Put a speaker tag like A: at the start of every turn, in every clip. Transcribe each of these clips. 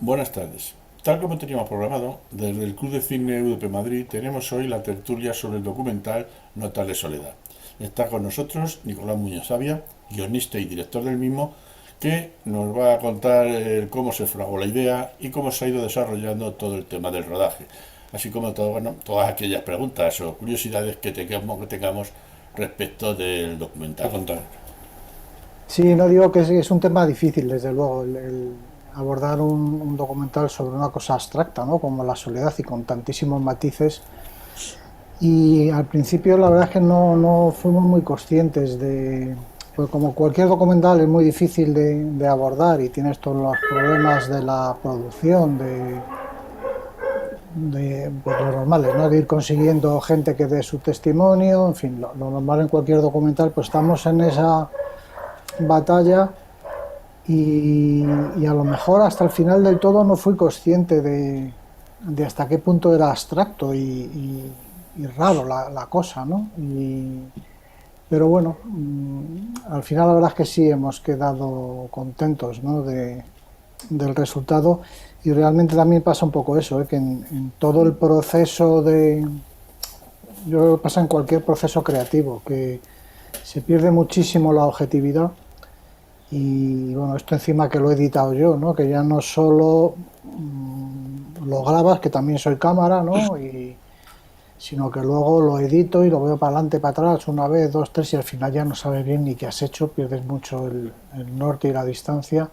A: Buenas tardes. Tal como teníamos programado, desde el Club de Cine UDP Madrid tenemos hoy la tertulia sobre el documental Notas de Soledad. Está con nosotros Nicolás Muñoz Sabia, guionista y director del mismo, que nos va a contar cómo se fraguó la idea y cómo se ha ido desarrollando todo el tema del rodaje, así como todas aquellas preguntas o curiosidades que tengamos respecto del documental. Contar.
B: Sí, no digo que es un tema difícil, desde luego, el abordar un documental sobre una cosa abstracta, ¿no? Como la soledad y con tantísimos matices. Y al principio la verdad es que no fuimos muy conscientes pues como cualquier documental es muy difícil de abordar y tienes todos los problemas de la producción, de pues, los normales, ¿no? De ir consiguiendo gente que dé su testimonio, en fin, lo normal en cualquier documental, pues estamos en esa batalla. Y a lo mejor hasta el final del todo no fui consciente de hasta qué punto era abstracto y raro la cosa, ¿no? Pero bueno, al final la verdad es que sí hemos quedado contentos, ¿no? Del resultado y realmente también pasa un poco eso, ¿eh? Que en todo el proceso yo creo que pasa en cualquier proceso creativo, que se pierde muchísimo la objetividad. Y bueno, esto encima que lo he editado yo, ¿no? Que ya no solo lo grabas, que también soy cámara, ¿no? Sino que luego lo edito y lo veo para adelante, para atrás, una vez, dos, tres, y al final ya no sabes bien ni qué has hecho, pierdes mucho el norte y la distancia.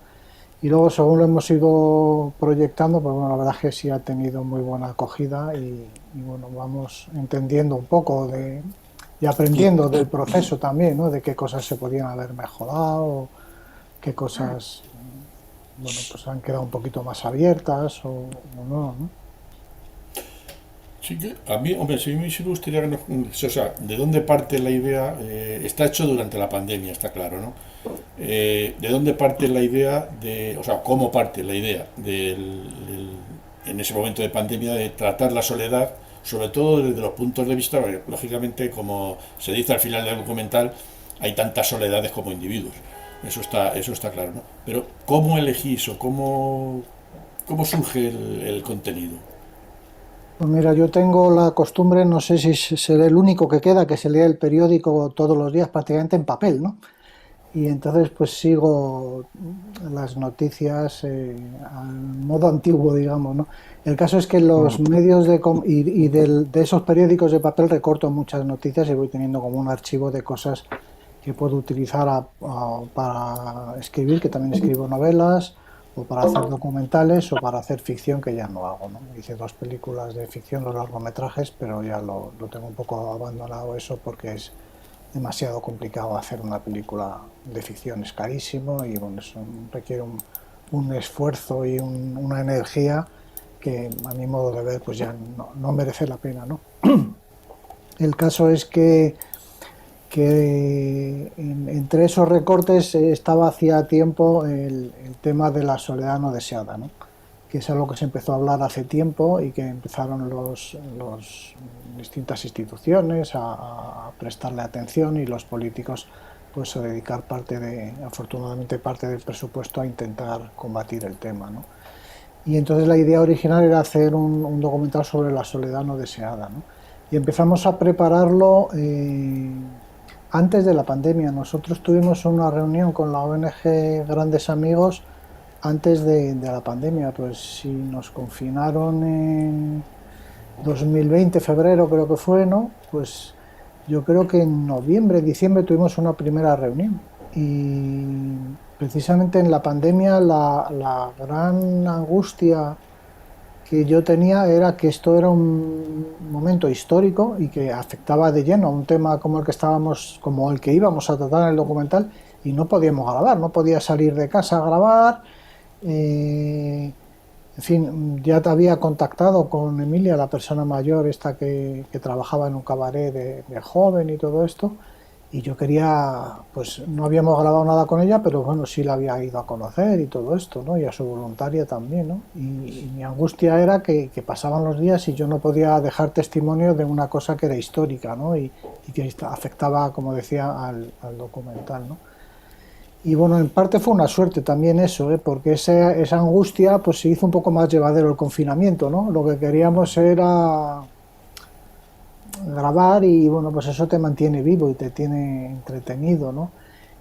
B: Y luego, según lo hemos ido proyectando, pues bueno, la verdad es que sí ha tenido muy buena acogida y bueno, vamos entendiendo un poco y
A: Y,
B: aprendiendo del proceso también, ¿no? De qué cosas se podían haber mejorado, qué cosas, bueno, pues han quedado un poquito más abiertas o no, ¿no?
A: Sí que a mí, hombre, sí me gustaría que o sea, de dónde parte la idea. Está hecho durante la pandemia, está claro, ¿no? ¿De dónde parte la idea o sea, cómo parte la idea en ese momento de pandemia de tratar la soledad, sobre todo desde los puntos de vista, porque, lógicamente, como se dice al final del documental, hay tantas soledades como individuos. Eso está claro, ¿no? Pero ¿cómo elegís o cómo surge el contenido?
B: Pues mira, yo tengo la costumbre, no sé si seré el único que queda, que se lee el periódico todos los días prácticamente en papel, ¿no? Y entonces pues sigo las noticias al modo antiguo, digamos, ¿no? El caso es que los medios de esos periódicos de papel recorto muchas noticias y voy teniendo como un archivo de cosas que puedo utilizar para escribir, que también escribo novelas, o para hacer documentales, o para hacer ficción, que ya no hago, ¿no? Hice dos películas de ficción, los largometrajes, pero ya lo tengo un poco abandonado eso porque es demasiado complicado hacer una película de ficción, es carísimo y bueno, eso requiere un esfuerzo y una energía que a mi modo de ver pues ya no merece la pena, ¿no? El caso es que entre esos recortes estaba hacía tiempo el tema de la soledad no deseada, ¿no? Que es algo que se empezó a hablar hace tiempo y que empezaron los distintas instituciones a prestarle atención y los políticos pues a dedicar afortunadamente parte del presupuesto a intentar combatir el tema, ¿no? Y entonces la idea original era hacer un documental sobre la soledad no deseada, ¿no? Y empezamos a prepararlo antes de la pandemia. Nosotros tuvimos una reunión con la ONG Grandes Amigos antes de la pandemia, pues si nos confinaron en 2020, febrero creo que fue, ¿no? Pues yo creo que en noviembre, diciembre tuvimos una primera reunión y precisamente en la pandemia la gran angustia que yo tenía era que esto era un momento histórico y que afectaba de lleno a un tema como el que como el que íbamos a tratar en el documental y no podíamos grabar, no podía salir de casa a grabar. eh, en fin, ya te había contactado con Emilia, la persona mayor, esta que trabajaba en un cabaret de joven y todo esto, y yo quería, pues no habíamos grabado nada con ella, pero bueno, sí la había ido a conocer y todo esto, ¿no? Y a su voluntaria también, ¿no? Y mi angustia era que pasaban los días y yo no podía dejar testimonio de una cosa que era histórica, ¿no? Y que afectaba, como decía, al documental, ¿no? Y bueno, en parte fue una suerte también eso, ¿eh? Porque esa angustia pues se hizo un poco más llevadero el confinamiento, ¿no? Lo que queríamos era grabar y bueno, pues eso te mantiene vivo y te tiene entretenido, ¿no?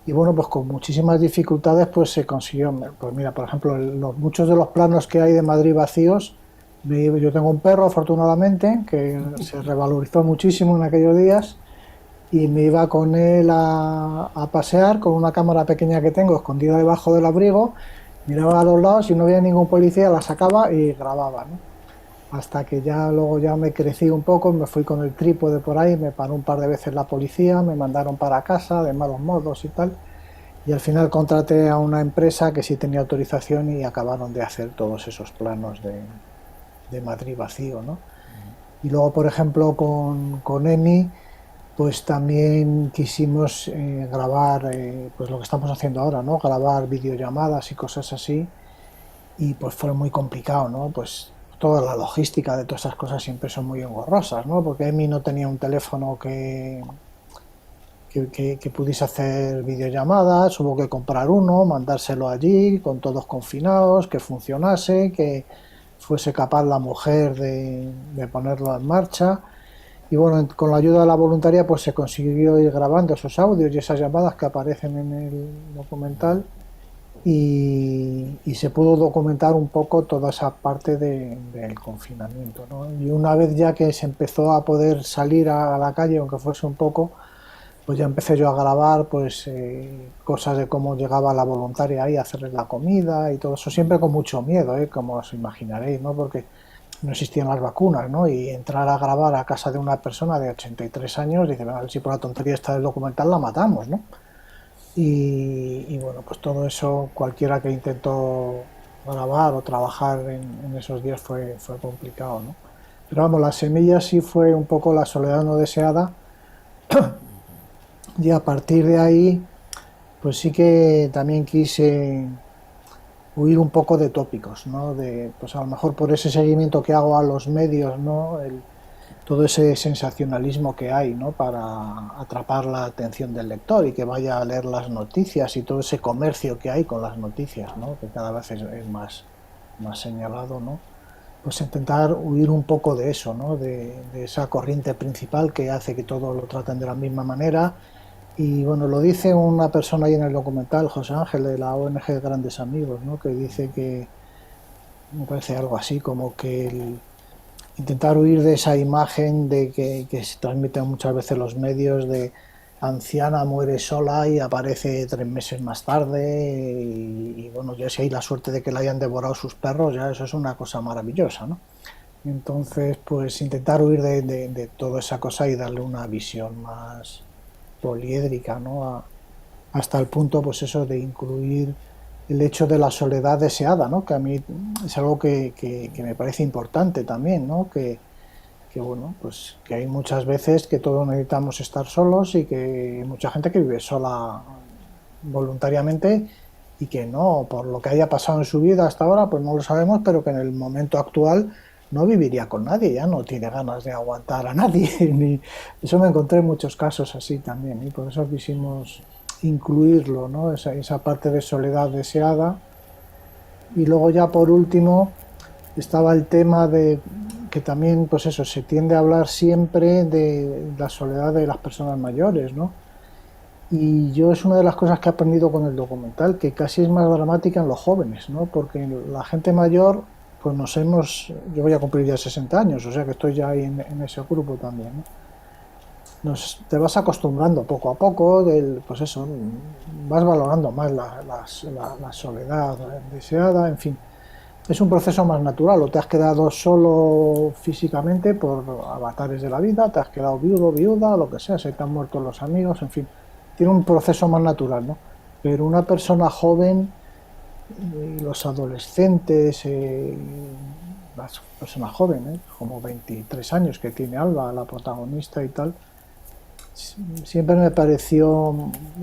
B: Y bueno, pues con muchísimas dificultades pues se consiguió, pues mira, por ejemplo, muchos de los planos que hay de Madrid vacíos, yo tengo un perro afortunadamente que se revalorizó muchísimo en aquellos días y me iba con él a pasear con una cámara pequeña que tengo escondida debajo del abrigo, miraba a los lados y no había ningún policía, la sacaba y grababa, ¿no? Hasta que ya luego ya me crecí un poco, me fui con el trípode por ahí, me paró un par de veces la policía, me mandaron para casa de malos modos y tal, y al final contraté a una empresa que sí tenía autorización y acabaron de hacer todos esos planos de Madrid vacío, ¿no? Y luego, por ejemplo, con EMI, pues también quisimos grabar, pues lo que estamos haciendo ahora, ¿no? Grabar videollamadas y cosas así, y pues fue muy complicado, ¿no? Pues toda la logística de todas esas cosas siempre son muy engorrosas, ¿no? Porque Emi no tenía un teléfono que pudiese hacer videollamadas, hubo que comprar uno, mandárselo allí, con todos confinados, que funcionase, que fuese capaz la mujer de ponerlo en marcha. Y bueno, con la ayuda de la voluntaria pues se consiguió ir grabando esos audios y esas llamadas que aparecen en el documental y se pudo documentar un poco toda esa parte del confinamiento, ¿no? Y una vez ya que se empezó a poder salir a la calle, aunque fuese un poco, pues ya empecé yo a grabar pues cosas de cómo llegaba la voluntaria ahí a hacerles la comida y todo eso, siempre con mucho miedo, como os imaginaréis, ¿no? Porque no existían las vacunas, ¿no? Y entrar a grabar a casa de una persona de 83 años, dice, a ver si por la tontería esta del documental la matamos, ¿no? Y bueno, pues todo eso, cualquiera que intentó grabar o trabajar en esos días fue complicado, ¿no? Pero vamos, la semilla sí fue un poco la soledad no deseada y a partir de ahí, pues sí que también quise huir un poco de tópicos, ¿no? De, pues a lo mejor por ese seguimiento que hago a los medios, ¿no? Todo ese sensacionalismo que hay, ¿no? Para atrapar la atención del lector y que vaya a leer las noticias y todo ese comercio que hay con las noticias, ¿no? Que cada vez es más señalado, ¿no? Pues intentar huir un poco de eso, ¿no? De esa corriente principal que hace que todo lo traten de la misma manera. Y bueno, lo dice una persona ahí en el documental, José Ángel, de la ONG Grandes Amigos, ¿no? Que dice que, me parece algo así, como que intentar huir de esa imagen de que se transmiten muchas veces los medios de anciana muere sola y aparece 3 meses más tarde y bueno, ya si hay la suerte de que la hayan devorado sus perros, ya eso es una cosa maravillosa, ¿no? Entonces, pues intentar huir de toda esa cosa y darle una visión más poliédrica, ¿no? Hasta el punto, pues eso, de incluir el hecho de la soledad deseada, ¿no? Que a mí es algo que me parece importante también, ¿no? Que bueno, pues que hay muchas veces que todos necesitamos estar solos y que hay mucha gente que vive sola voluntariamente y que no, por lo que haya pasado en su vida hasta ahora, pues no lo sabemos, pero que en el momento actual no viviría con nadie, ya no tiene ganas de aguantar a nadie. Ni... Eso me encontré en muchos casos así también, y por eso quisimos incluirlo, ¿no? Esa parte de soledad deseada. Y luego ya por último estaba el tema de que también, pues eso, se tiende a hablar siempre de la soledad de las personas mayores, ¿no? Y yo es una de las cosas que he aprendido con el documental, que casi es más dramática en los jóvenes, ¿no? Porque la gente mayor, pues yo voy a cumplir ya 60 años, o sea que estoy ya ahí en ese grupo también, ¿no? Te vas acostumbrando poco a poco, pues eso, vas valorando más la soledad deseada, en fin. Es un proceso más natural, o te has quedado solo físicamente por avatares de la vida, te has quedado viudo, viuda, lo que sea, se te han muerto los amigos, en fin. Tiene un proceso más natural, ¿no? Pero una persona joven, los adolescentes, las personas jóvenes, como 23 años que tiene Alba, la protagonista y tal, siempre me pareció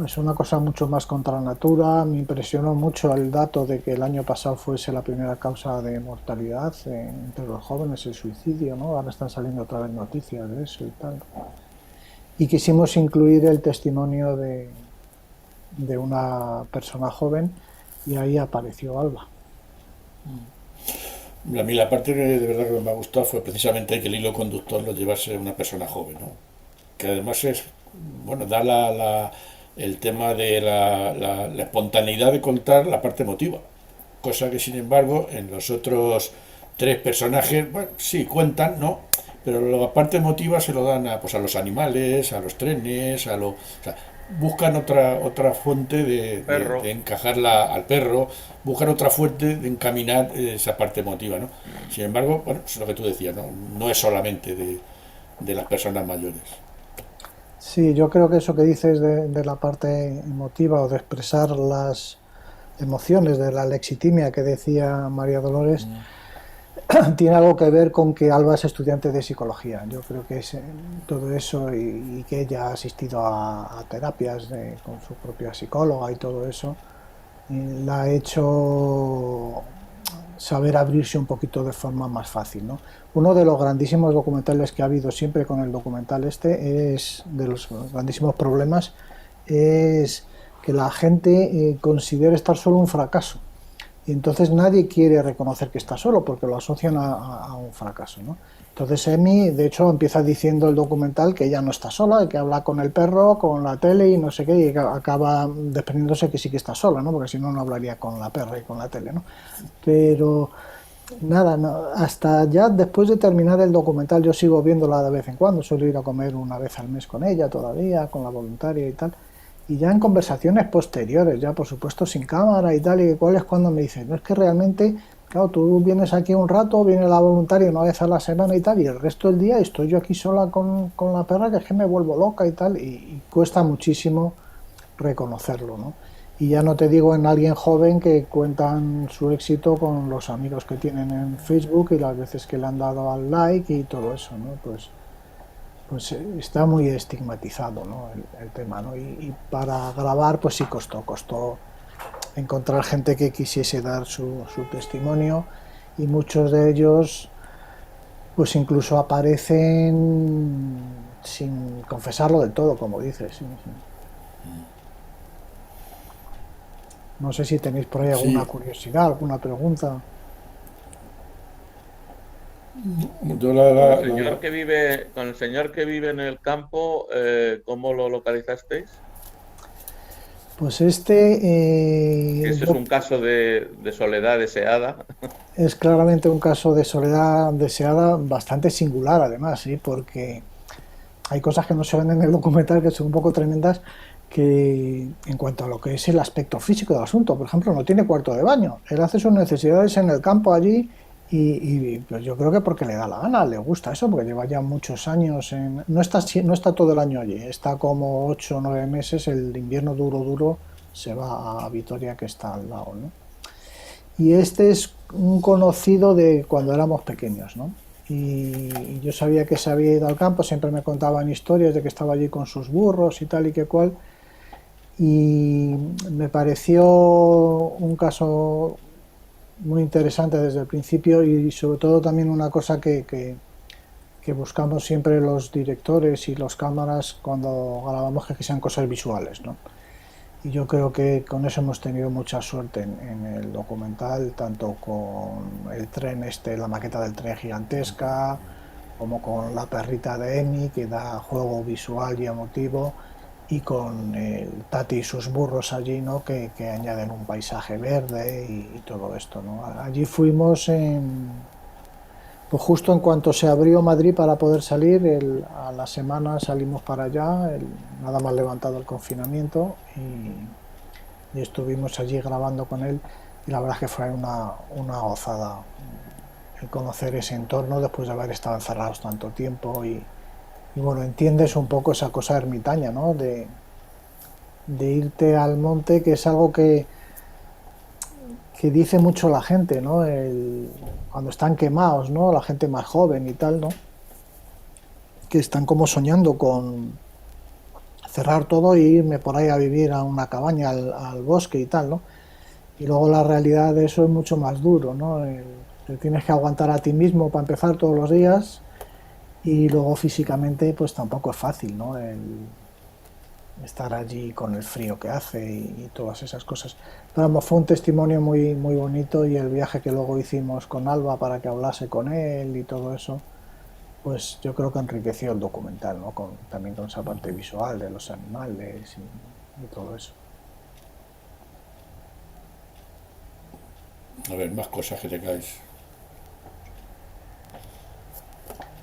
B: es una cosa mucho más contra natura. Me impresionó mucho el dato de que el año pasado fuese la primera causa de mortalidad entre los jóvenes, el suicidio, ¿no? Ahora están saliendo otra vez noticias de eso y tal. Y quisimos incluir el testimonio de una persona joven y ahí apareció Alba.
A: A mí la parte que de verdad que me ha gustado fue precisamente que el hilo conductor lo llevase una persona joven, ¿no? Que además es, bueno, da el tema de la espontaneidad de contar la parte emotiva, cosa que sin embargo en los otros tres personajes, bueno, sí, cuentan, ¿no? Pero la parte emotiva se lo dan a, pues a los animales, a los trenes, o sea, buscan otra fuente de
C: Perro.
A: encajarla al perro, buscan otra fuente de encaminar esa parte emotiva, ¿no? Sin embargo, bueno, es lo que tú decías, ¿no? No es solamente de las personas mayores.
B: Sí, yo creo que eso que dices de la parte emotiva o de expresar las emociones, de la lexitimia que decía María Dolores, tiene algo que ver con que Alba es estudiante de psicología. Yo creo que es todo eso y que ella ha asistido a terapias con su propia psicóloga y todo eso, la ha hecho saber abrirse un poquito de forma más fácil, ¿no? Uno de los grandísimos documentales que ha habido siempre con el documental este es, de los grandísimos problemas, es que la gente considera estar solo un fracaso. Y entonces nadie quiere reconocer que está solo porque lo asocian a un fracaso, ¿no? Entonces Emi, de hecho, empieza diciendo el documental que ella no está sola, que habla con el perro, con la tele y no sé qué, y acaba desprendiéndose que sí que está sola, ¿no? Porque si no, no hablaría con la perra y con la tele, ¿no? Pero nada, no, hasta ya después de terminar el documental yo sigo viéndola de vez en cuando, suelo ir a comer una vez al mes con ella todavía, con la voluntaria y tal, y ya en conversaciones posteriores, ya por supuesto sin cámara y tal, y cuál es cuando me dice, no es que realmente, claro, tú vienes aquí un rato, viene la voluntaria una vez a la semana y tal, y el resto del día estoy yo aquí sola con la perra, que es que me vuelvo loca y tal, y cuesta muchísimo reconocerlo, ¿no? Y ya no te digo en alguien joven que cuentan su éxito con los amigos que tienen en Facebook y las veces que le han dado al like y todo eso, ¿no? Pues está muy estigmatizado, ¿no? El tema, ¿no? Y para grabar, pues sí costó encontrar gente que quisiese dar su testimonio y muchos de ellos, pues incluso aparecen sin confesarlo del todo, como dices. Sí, sí. No sé si tenéis por ahí alguna
A: Sí,
B: curiosidad, alguna pregunta.
A: yo
C: Con el señor que vive en el campo, ¿cómo lo localizasteis?
B: Pues este,
C: Que ese es un caso de soledad deseada.
B: es claramente un caso de soledad deseada bastante singular, además, ¿sí? Porque hay cosas que no se ven en el documental que son un poco tremendas, que en cuanto a lo que es el aspecto físico del asunto, por ejemplo, no tiene cuarto de baño. Él hace sus necesidades en el campo allí pues yo creo que porque le da la gana, le gusta eso, porque lleva ya muchos años no está todo el año allí, está como 8 o 9 meses, el invierno duro, duro, se va a Vitoria, que está al lado, ¿no? Y este es un conocido de cuando éramos pequeños, ¿no? Y yo sabía que se había ido al campo, siempre me contaban historias de que estaba allí con sus burros y tal y que cual, y me pareció un caso muy interesante desde el principio y sobre todo también una cosa que buscamos siempre los directores y los cámaras cuando grabamos, que sean cosas visuales, ¿no? Y yo creo que con eso hemos tenido mucha suerte en el documental, tanto con el tren este, la maqueta del tren gigantesca, como con la perrita de Emi, que da juego visual y emotivo, y con el Tati y sus burros allí, ¿no? Que añaden un paisaje verde y todo esto, ¿no? Allí fuimos pues justo en cuanto se abrió Madrid para poder salir, a la semana salimos para allá, nada más levantado el confinamiento, y estuvimos allí grabando con él, y la verdad es que fue una gozada el conocer ese entorno después de haber estado encerrados tanto tiempo, y bueno, entiendes un poco esa cosa ermitaña, ¿no? De irte al monte, que es algo que dice mucho la gente, ¿no? Cuando están quemados, ¿no? La gente más joven y tal, ¿no? Que están como soñando con cerrar todo e irme por ahí a vivir a una cabaña al bosque y tal, ¿no? Y luego la realidad de eso es mucho más duro, ¿no? Te tienes que aguantar a ti mismo para empezar todos los días, y luego físicamente pues tampoco es fácil, ¿no? estar allí con el frío que hace y todas esas cosas. Pero vamos, fue un testimonio muy, muy bonito, y el viaje que luego hicimos con Alba para que hablase con él y todo eso, pues yo creo que enriqueció el documental, ¿no? También con esa parte visual de los animales y todo eso.
A: A ver, más cosas que tengáis.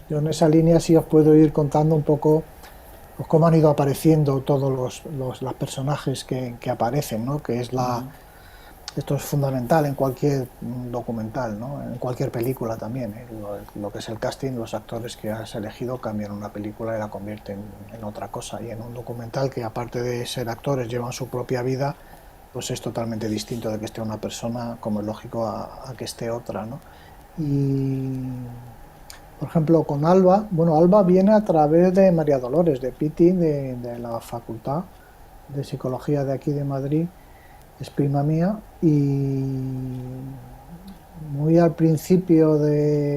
B: Yo en esa línea sí os puedo ir contando un poco pues, cómo han ido apareciendo todos los personajes que aparecen, ¿no? Que es esto es fundamental en cualquier documental, ¿no? En cualquier película también, ¿eh? Lo que es el casting, los actores que has elegido cambian una película y la convierten en otra cosa. Y en un documental que, aparte de ser actores, llevan su propia vida, pues es totalmente distinto de que esté una persona, como es lógico, a que esté otra, ¿no? Y, por ejemplo, con Alba, bueno, Alba viene a través de María Dolores, de Piti, de la Facultad de Psicología de aquí de Madrid, es prima mía, y muy al principio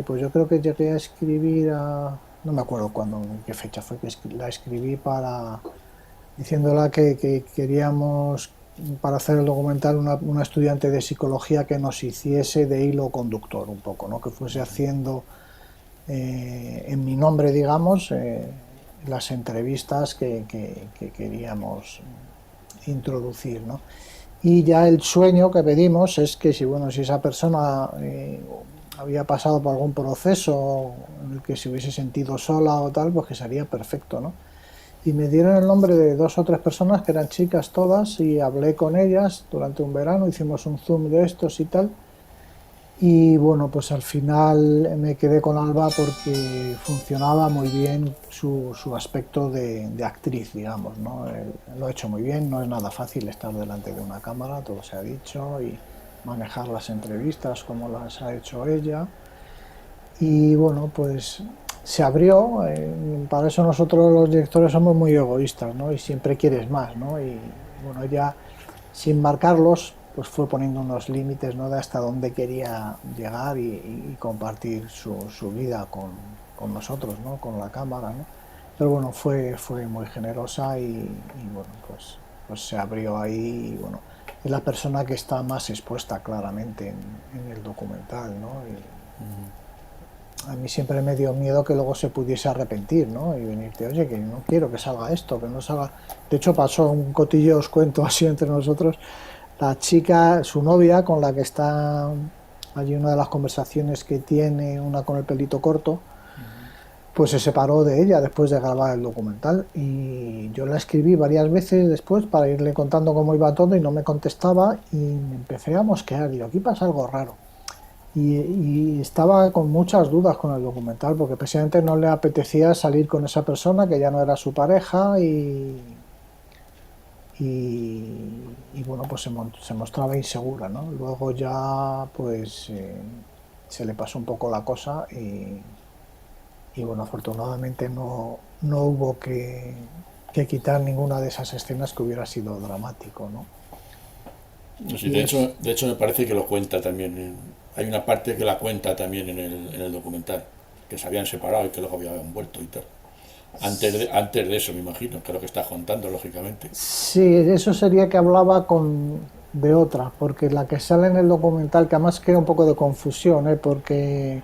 B: pues yo creo que llegué a escribir no me acuerdo cuándo, en qué fecha fue que la escribí diciéndola que queríamos, para hacer el documental, una estudiante de psicología que nos hiciese de hilo conductor un poco, ¿no? Que fuese haciendo en mi nombre, digamos, las entrevistas que queríamos introducir, ¿no? Y ya el sueño que pedimos es que si esa persona había pasado por algún proceso en el que se hubiese sentido sola o tal, pues que sería perfecto, ¿no? Y me dieron el nombre de 2 o 3 personas que eran chicas todas, y hablé con ellas durante un verano, hicimos un Zoom de estos y tal. Y bueno, pues al final me quedé con Alba porque funcionaba muy bien su aspecto de actriz, digamos, ¿no? Lo ha hecho muy bien, no es nada fácil estar delante de una cámara, todo se ha dicho, y manejar las entrevistas como las ha hecho ella. Y bueno, pues se abrió, para eso nosotros los directores somos muy egoístas, ¿no? Y siempre quieres más, ¿no? Y bueno, ella, sin marcarlos, pues fue poniendo unos límites, ¿no? De hasta dónde quería llegar y compartir su vida con nosotros, ¿no? Con la cámara, ¿no? Pero bueno, fue muy generosa y bueno, pues se abrió ahí, y bueno, es la persona que está más expuesta claramente en el documental, ¿no? A mí siempre me dio miedo que luego se pudiese arrepentir, ¿no? Y venirte, oye, que no quiero que salga esto, que no salga... De hecho, pasó un cotillo, os cuento así entre nosotros, la chica, su novia, con la que está allí, una de las conversaciones que tiene, una con el pelito corto, pues se separó de ella después de grabar el documental, y yo la escribí varias veces después para irle contando cómo iba todo, y no me contestaba, y me empecé a mosquear, digo, aquí pasa algo raro. Y estaba con muchas dudas con el documental, porque precisamente no le apetecía salir con esa persona que ya no era su pareja, y bueno, pues se mostraba insegura, ¿no? Luego ya pues se le pasó un poco la cosa, y bueno, afortunadamente no hubo que quitar ninguna de esas escenas que hubiera sido dramático, ¿no?
A: Sí,
B: Y es,
A: de hecho me parece que lo cuenta también. Hay una parte que la cuenta también en el documental, que se habían separado y que luego habían vuelto y tal. Antes de eso, me imagino, que es lo que estás contando, lógicamente.
B: sí, eso sería que hablaba de otra, porque la que sale en el documental, que además crea un poco de confusión, ¿eh? Porque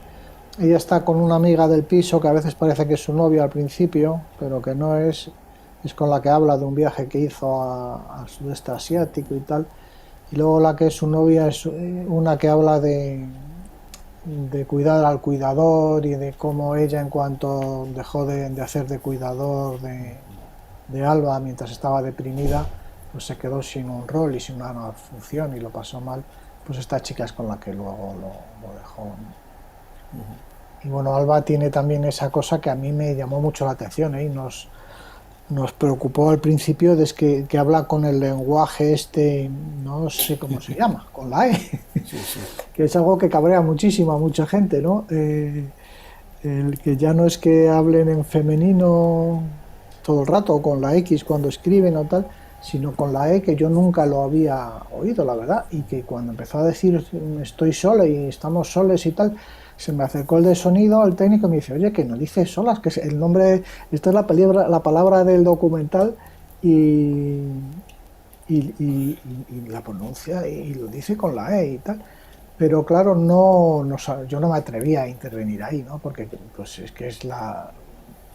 B: ella está con una amiga del piso que a veces parece que es su novia al principio, pero que no es con la que habla de un viaje que hizo al sudeste asiático y tal. Y luego la que es su novia es una que habla de cuidar al cuidador, y de cómo ella, en cuanto dejó de hacer de cuidador de Alba mientras estaba deprimida, pues se quedó sin un rol y sin una función y lo pasó mal. Pues esta chica es con la que luego lo dejó, ¿no? Y bueno, Alba tiene también esa cosa que a mí me llamó mucho la atención, ¿eh? Y nos preocupó al principio, que habla con el lenguaje este, no sé cómo se llama, con la E,
A: Sí, sí.
B: que es algo que cabrea muchísimo a mucha gente, ¿no? El que ya no es que hablen en femenino todo el rato, o con la X cuando escriben o tal, sino con la E, que yo nunca lo había oído, la verdad, y que cuando empezó a decir estoy sola y estamos soles y tal, se me acercó el de sonido, el técnico, y me dice, oye, que no dice solas, que es el nombre, esta es la palabra del documental, y, y la pronuncia y lo dice con la E y tal. Pero claro, yo no me atrevía a intervenir ahí, ¿no? Porque pues es que es la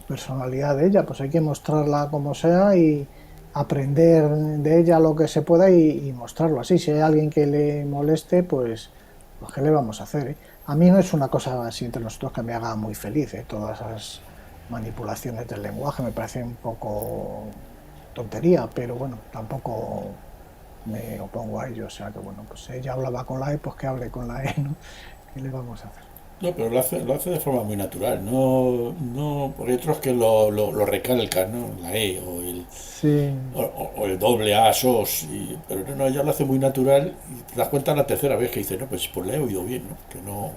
B: personalidad de ella, pues hay que mostrarla como sea y aprender de ella lo que se pueda y mostrarlo así. Si hay alguien que le moleste, pues ¿qué le vamos a hacer? A mí no es una cosa así entre nosotros que me haga muy feliz, ¿eh? Todas esas manipulaciones del lenguaje me parecen un poco tontería, pero bueno, tampoco me opongo a ello. O sea que bueno, pues ella hablaba con la E, pues que hable con la E, ¿no? ¿Qué le vamos a hacer?
A: No, pero lo hace de forma muy natural. No, no, porque hay otros que lo recalcan, ¿no? La E
B: Sí,
A: o el doble A, sos. Pero no, ella lo hace muy natural y te das cuenta la tercera vez que dice, no, pues le he oído bien, ¿no? Que no.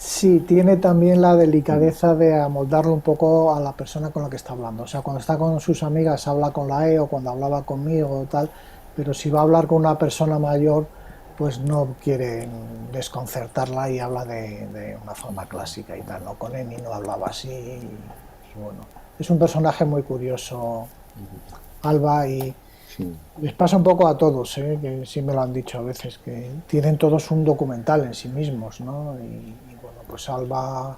B: sí, tiene también la delicadeza de amoldarlo un poco a la persona con la que está hablando. O sea, cuando está con sus amigas habla con la E o cuando hablaba conmigo o tal, pero si va a hablar con una persona mayor, pues no quiere desconcertarla y habla de una forma clásica y tal. No, con Emi no hablaba así y bueno, es un personaje muy curioso, Alba, y les pasa un poco a todos, ¿eh? Que sí me lo han dicho a veces, que tienen todos un documental en sí mismos, ¿no? Y bueno, pues Alba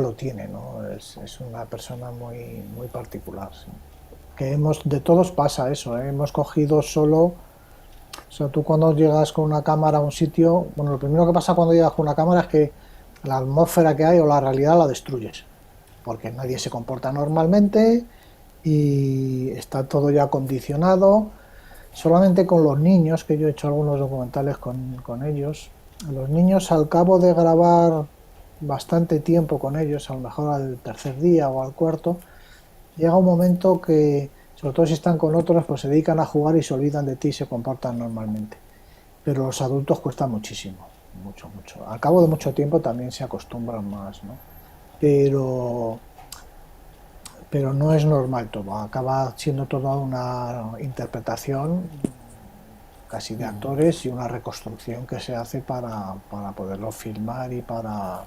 B: lo tiene, ¿no? Es una persona muy, muy particular, sí. Que de todos pasa eso, ¿eh? Hemos cogido solo, o sea, tú cuando llegas con una cámara a un sitio, bueno, lo primero que pasa cuando llegas con una cámara es que la atmósfera que hay o la realidad la destruyes, porque nadie se comporta normalmente y está todo ya condicionado. Solamente con los niños, que yo he hecho algunos documentales con ellos, los niños al cabo de grabar bastante tiempo con ellos, a lo mejor al tercer día o al cuarto, llega un momento que, sobre todo si están con otros, pues se dedican a jugar y se olvidan de ti y se comportan normalmente. Pero los adultos cuesta muchísimo, mucho, mucho. Al cabo de mucho tiempo también se acostumbran más, ¿no? Pero, pero no es normal todo, acaba siendo toda una interpretación casi de actores y una reconstrucción que se hace para poderlo filmar y para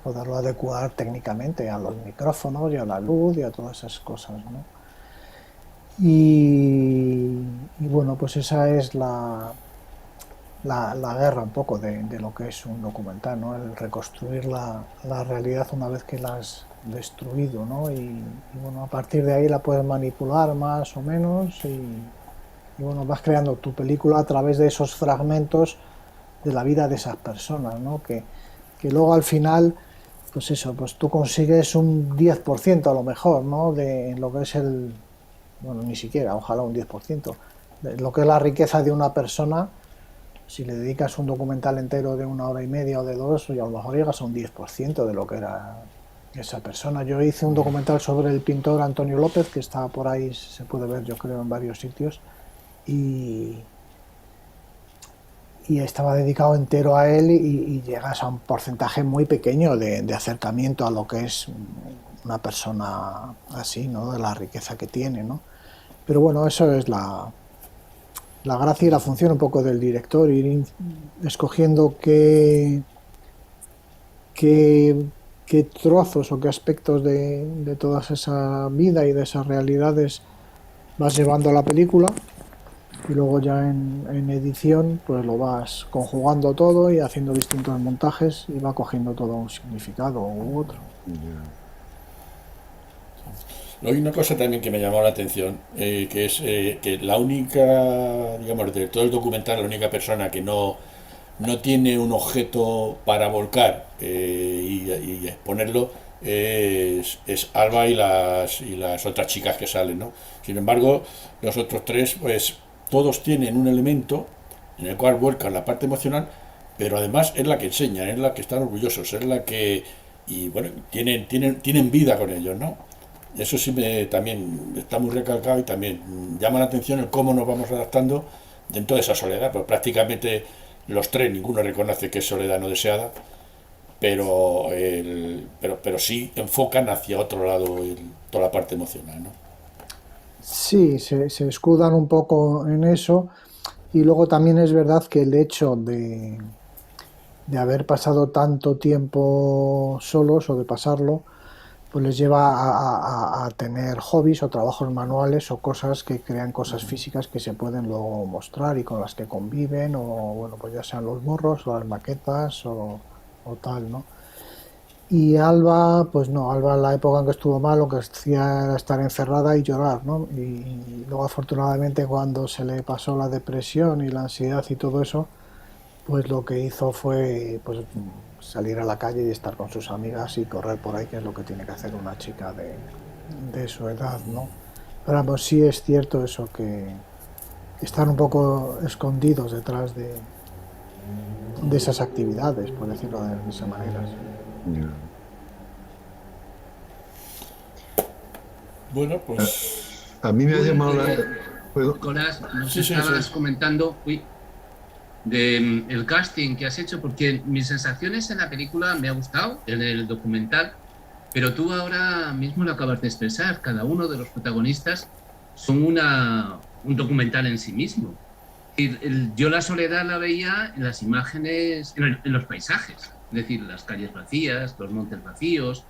B: poderlo adecuar técnicamente a los micrófonos y a la luz y a todas esas cosas, ¿no? Y bueno, pues esa es la guerra un poco de lo que es un documental, ¿no? El reconstruir la realidad una vez que la has destruido, ¿no? Y bueno, a partir de ahí la puedes manipular más o menos y bueno, vas creando tu película a través de esos fragmentos de la vida de esas personas, ¿no? Que luego al final, pues eso, pues tú consigues un 10% a lo mejor, ¿no? De lo que es bueno, ni siquiera, ojalá un 10%, de lo que es la riqueza de una persona. Si le dedicas un documental entero de 1 hora y media o de dos, y a lo mejor llegas a un 10% de lo que era esa persona. Yo hice un documental sobre el pintor Antonio López, que está por ahí, se puede ver yo creo en varios sitios, y, y estaba dedicado entero a él y llegas a un porcentaje muy pequeño de acercamiento a lo que es una persona así, ¿no? De la riqueza que tiene, ¿no? Pero bueno, eso es la gracia y la función un poco del director, ir escogiendo qué, qué trozos o qué aspectos de toda esa vida y de esas realidades vas llevando a la película y luego ya en edición pues lo vas conjugando todo y haciendo distintos montajes y va cogiendo todo un significado u otro.
A: Hay una cosa también que me llamó la atención, que es que la única, digamos, de todo el documental, la única persona que no tiene un objeto para volcar y exponerlo es Alba y las otras chicas que salen, ¿no? Sin embargo, los otros tres, pues todos tienen un elemento en el cual vuelcan la parte emocional, pero además es la que enseñan, es la que están orgullosos, es la que, y bueno, tienen vida con ellos, ¿no? Eso sí también está muy recalcado y también llama la atención el cómo nos vamos adaptando dentro de esa soledad, pues prácticamente los tres, ninguno reconoce que es soledad no deseada, pero sí enfocan hacia otro lado toda la parte emocional, ¿no?
B: Sí, se escudan un poco en eso y luego también es verdad que el hecho de haber pasado tanto tiempo solos o de pasarlo, pues les lleva a tener hobbies o trabajos manuales o cosas que crean cosas físicas que se pueden luego mostrar y con las que conviven, o bueno, pues ya sean los burros o las maquetas o tal, ¿no? Y Alba, pues no, Alba en la época en que estuvo mal lo que hacía era estar encerrada y llorar, ¿no? Y luego afortunadamente cuando se le pasó la depresión y la ansiedad y todo eso, pues lo que hizo fue pues salir a la calle y estar con sus amigas y correr por ahí, que es lo que tiene que hacer una chica de su edad, ¿no? Pero vamos, sí es cierto eso, que están un poco escondidos detrás de esas actividades, por decirlo de esa manera.
D: Ya.
A: Bueno, pues
D: A mí me ha
E: Tú,
D: llamado la... ¿Puedo?
E: Nicolás, nos
A: sí, sí,
E: estabas
A: sí.
E: comentando de el casting que has hecho, porque mis sensaciones en la película me ha gustado, en el documental, pero tú ahora mismo lo acabas de expresar, cada uno de los protagonistas son un documental en sí mismo. Yo la soledad la veía en las imágenes, en los paisajes, es decir, las calles vacías, los montes vacíos,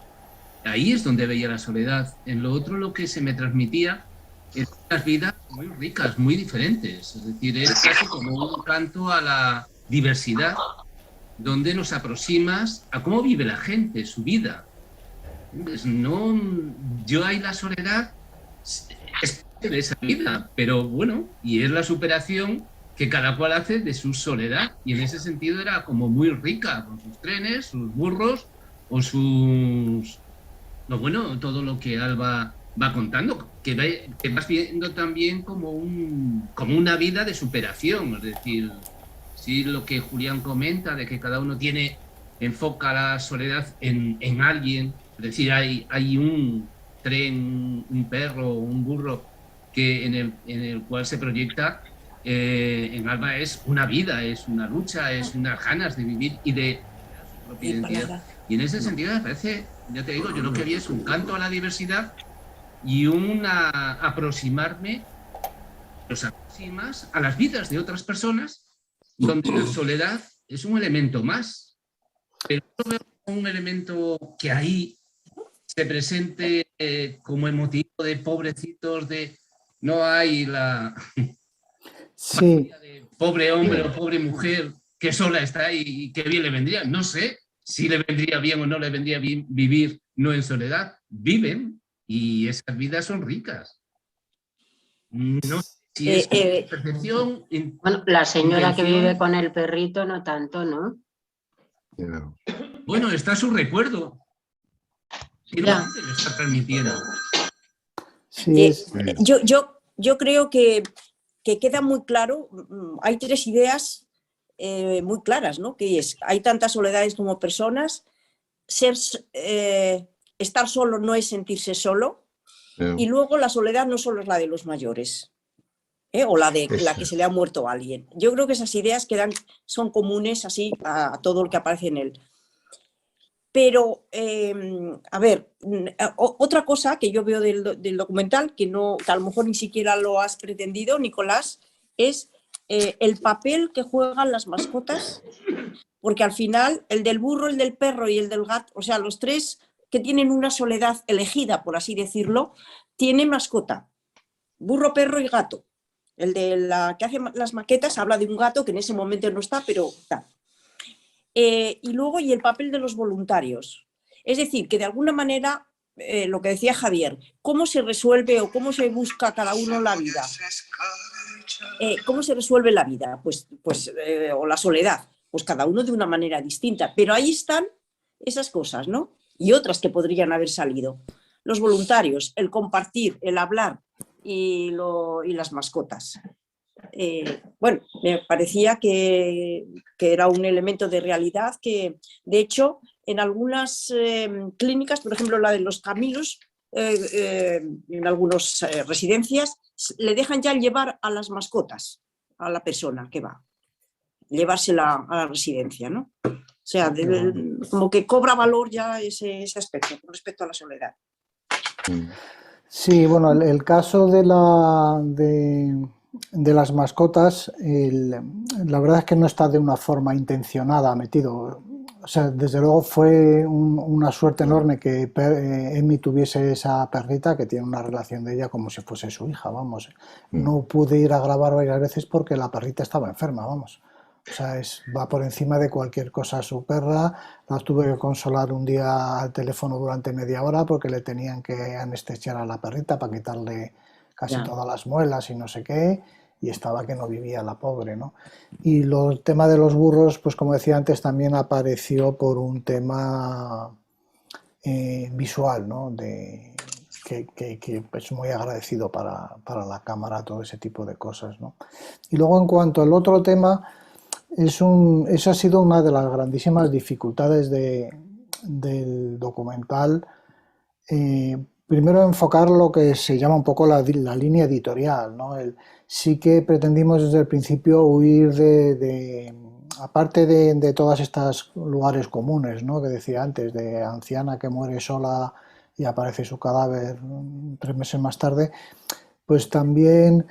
E: ahí es donde veía la soledad. En lo otro lo que se me transmitía eran unas vidas muy ricas, muy diferentes, es decir, es casi como un canto a la diversidad, donde nos aproximas a cómo vive la gente, su vida. No, yo hay la soledad es parte de esa vida, pero bueno, y es la superación que cada cual hace de su soledad, y en ese sentido era como muy rica, con sus trenes, sus burros o sus... No, bueno, todo lo que Alba va contando, que vas viendo también como una vida de superación, es decir, sí, lo que Julián comenta de que cada uno enfoca la soledad en alguien, es decir, hay un tren, un perro, un burro en el cual se proyecta en Alba es una vida, es una lucha, es unas ganas de vivir y de su propia identidad. Y en ese sentido me parece, ya te digo, yo lo que vi es un canto a la diversidad y aproximarme, los aproximas a las vidas de otras personas, donde la soledad es un elemento más, pero no veo un elemento que ahí se presente como emotivo de pobrecitos, de no hay la
B: Sí,
E: de pobre hombre o pobre mujer que sola está y que bien le vendría. No sé si le vendría bien o no le vendría bien vivir no en soledad. Viven y esas vidas son ricas. No sé si es percepción.
F: Bueno, la señora que
E: intención.
F: vive con el perrito no tanto, ¿no?
D: Ya.
E: Bueno, está su recuerdo. Y
F: Ya.
E: no le está transmitiendo.
B: sí es.
G: Yo creo que queda muy claro, hay tres ideas muy claras, ¿no? Que es, hay tantas soledades como personas, estar solo no es sentirse solo,
D: Ya.
G: y luego la soledad no solo es la de los mayores, o la de la que se le ha muerto a alguien. Yo creo que esas ideas son comunes así a todo lo que aparece en él. Pero, a ver, otra cosa que yo veo del documental, que a lo mejor ni siquiera lo has pretendido, Nicolás, es el papel que juegan las mascotas, porque al final el del burro, el del perro y el del gato, o sea, los tres que tienen una soledad elegida, por así decirlo, tienen mascota, burro, perro y gato. El de la que hace las maquetas habla de un gato que en ese momento no está, pero está. Y luego, y el papel de los voluntarios. Es decir, que de alguna manera, lo que decía Javier, ¿cómo se resuelve o cómo se busca cada uno la vida? ¿Cómo se resuelve la vida? O la soledad, pues cada uno de una manera distinta. Pero ahí están esas cosas, ¿no? Y otras que podrían haber salido. Los voluntarios, el compartir, el hablar y las mascotas. Bueno, me parecía que era un elemento de realidad que, de hecho, en algunas clínicas, por ejemplo la de los Camilos, en algunas residencias, le dejan ya llevar a las mascotas a la persona que va, llevársela a la residencia, ¿no? O sea, como que cobra valor ya ese aspecto con respecto a la soledad.
B: Sí, bueno, el caso de las mascotas, la verdad es que no está de una forma intencionada metido. o sea, desde luego fue una suerte enorme que Emi tuviese esa perrita, que tiene una relación de ella como si fuese su hija, vamos. No pude ir a grabar varias veces porque la perrita estaba enferma, vamos. O sea, va por encima de cualquier cosa su perra. La tuve que consolar un día al teléfono durante media hora porque le tenían que anestesiar a la perrita para quitarle casi
G: Ya.
B: todas las muelas y no sé qué, y estaba que no vivía la pobre, ¿no? Y el tema de los burros, pues como decía antes, también apareció por un tema visual, ¿no? Que es muy agradecido para la cámara, todo ese tipo de cosas, ¿no? Y luego en cuanto al otro tema, esa ha sido una de las grandísimas dificultades del documental. Primero enfocar lo que se llama un poco la línea editorial, ¿no? Sí que pretendimos desde el principio huir aparte de todas estas lugares comunes, ¿no? Que decía antes, de anciana que muere sola y aparece su cadáver 3 meses más tarde, pues también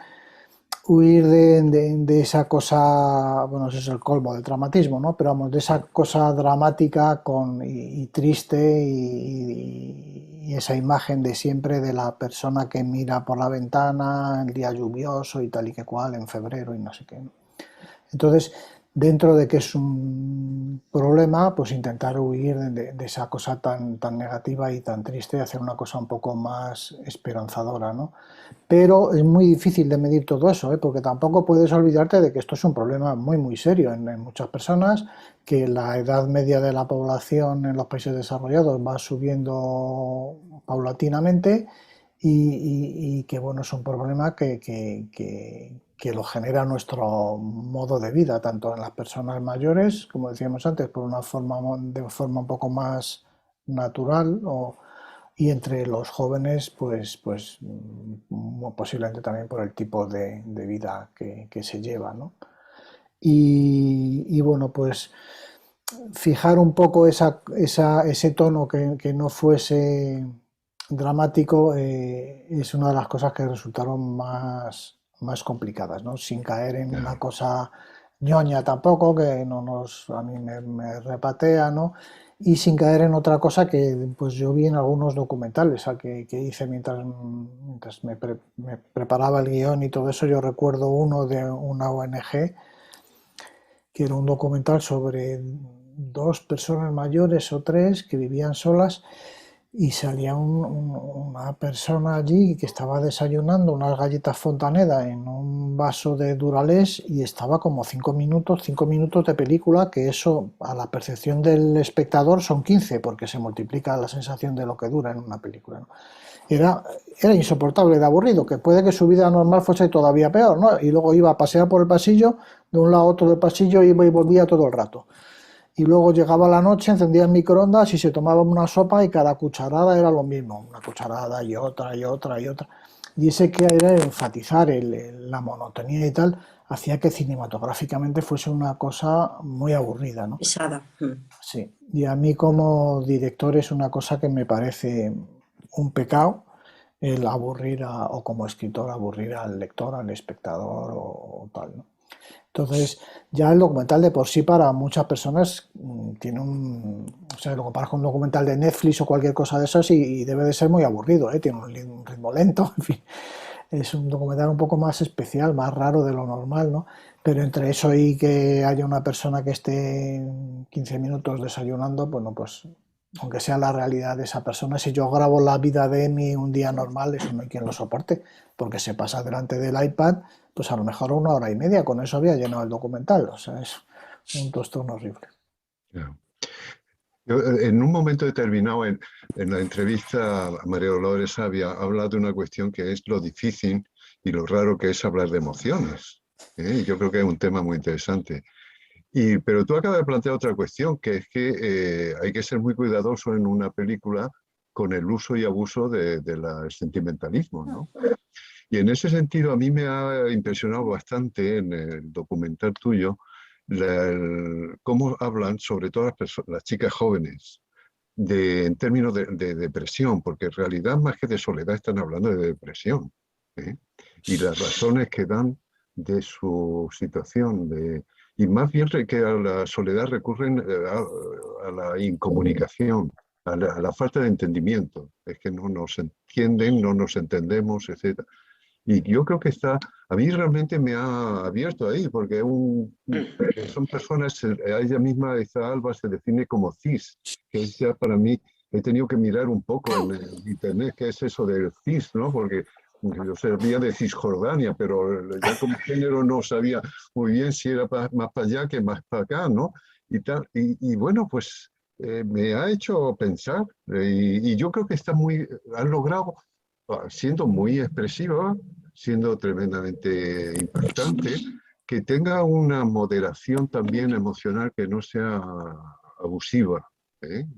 B: huir de esa cosa, bueno, ese es el colmo del dramatismo, ¿no? Pero vamos, de esa cosa dramática y triste y esa imagen de siempre de la persona que mira por la ventana, el día lluvioso y tal y que cual, en febrero y no sé qué, ¿no? Entonces, dentro de que es un problema, pues intentar huir de esa cosa tan negativa y tan triste y hacer una cosa un poco más esperanzadora, ¿no? Pero es muy difícil de medir todo eso, ¿eh? Porque tampoco puedes olvidarte de que esto es un problema muy serio en muchas personas, que la edad media de la población en los países desarrollados va subiendo paulatinamente y que bueno, es un problema que lo genera nuestro modo de vida, tanto en las personas mayores, como decíamos antes, de forma un poco más natural, y entre los jóvenes, pues posiblemente también por el tipo de vida que se lleva, ¿no? Y bueno, pues fijar un poco ese tono que no fuese dramático es una de las cosas que resultaron más complicadas, ¿no? Sin caer en una cosa ñoña tampoco, que a mí me repatea, ¿no? Y sin caer en otra cosa que pues yo vi en algunos documentales que hice mientras me preparaba el guión y todo eso. Yo recuerdo uno de una ONG que era un documental sobre 2 personas mayores o 3 que vivían solas, y salía una persona allí que estaba desayunando unas galletas Fontaneda en un vaso de Duralés y estaba como 5 minutos de película, que eso a la percepción del espectador son 15, porque se multiplica la sensación de lo que dura en una película, ¿no? Era insoportable de aburrido, que puede que su vida normal fuese todavía peor, ¿no? Y luego iba a pasear por el pasillo, de un lado a otro del pasillo, iba y volvía todo el rato. Y luego llegaba la noche, encendía el microondas y se tomaba una sopa y cada cucharada era lo mismo, una cucharada y otra y otra y otra. Y ese que era enfatizar la monotonía y tal, hacía que cinematográficamente fuese una cosa muy aburrida, ¿no?
G: Pesada.
B: Sí, y a mí como director es una cosa que me parece un pecado el aburrir o como escritor aburrir al lector, al espectador o tal, ¿no? Entonces, ya el documental de por sí para muchas personas tiene o sea, lo comparas con un documental de Netflix o cualquier cosa de esas y debe de ser muy aburrido, ¿eh? Tiene un ritmo lento, en fin. Es un documental un poco más especial, más raro de lo normal, ¿no? Pero entre eso y que haya una persona que esté 15 minutos desayunando, bueno, pues aunque sea la realidad de esa persona, si yo grabo la vida de Emi un día normal, eso no hay quien lo soporte, porque se pasa delante del iPad, pues a lo mejor 1 hora y media, con eso había llenado el documental, o sea, es un tostón horrible.
D: Yeah. Yo, en un momento determinado en la entrevista a María Dolores había hablado de una cuestión que es lo difícil y lo raro que es hablar de emociones, ¿eh? Yo creo que es un tema muy interesante. Pero tú acabas de plantear otra cuestión, que es que hay que ser muy cuidadoso en una película con el uso y abuso del sentimentalismo, ¿no? Y en ese sentido a mí me ha impresionado bastante en el documental tuyo cómo hablan sobre todo las chicas jóvenes en términos de depresión, porque en realidad más que de soledad están hablando de depresión, ¿eh? Y las razones que dan de su situación, y más bien que a la soledad recurren a la incomunicación, a la falta de entendimiento. Es que no nos entienden, no nos entendemos, etc. Y yo creo que a mí realmente me ha abierto ahí, porque son personas, a ella misma, esa Alba, se define como cis, que es ya para mí, he tenido que mirar un poco en internet qué es eso del cis, ¿no? Porque yo sabía de Cisjordania, pero ya como género no sabía muy bien si era más para allá que más para acá, ¿no? Y bueno, pues me ha hecho pensar, y yo creo que han logrado, siendo muy expresiva, siendo tremendamente impactante, que tenga una moderación también emocional que no sea abusiva,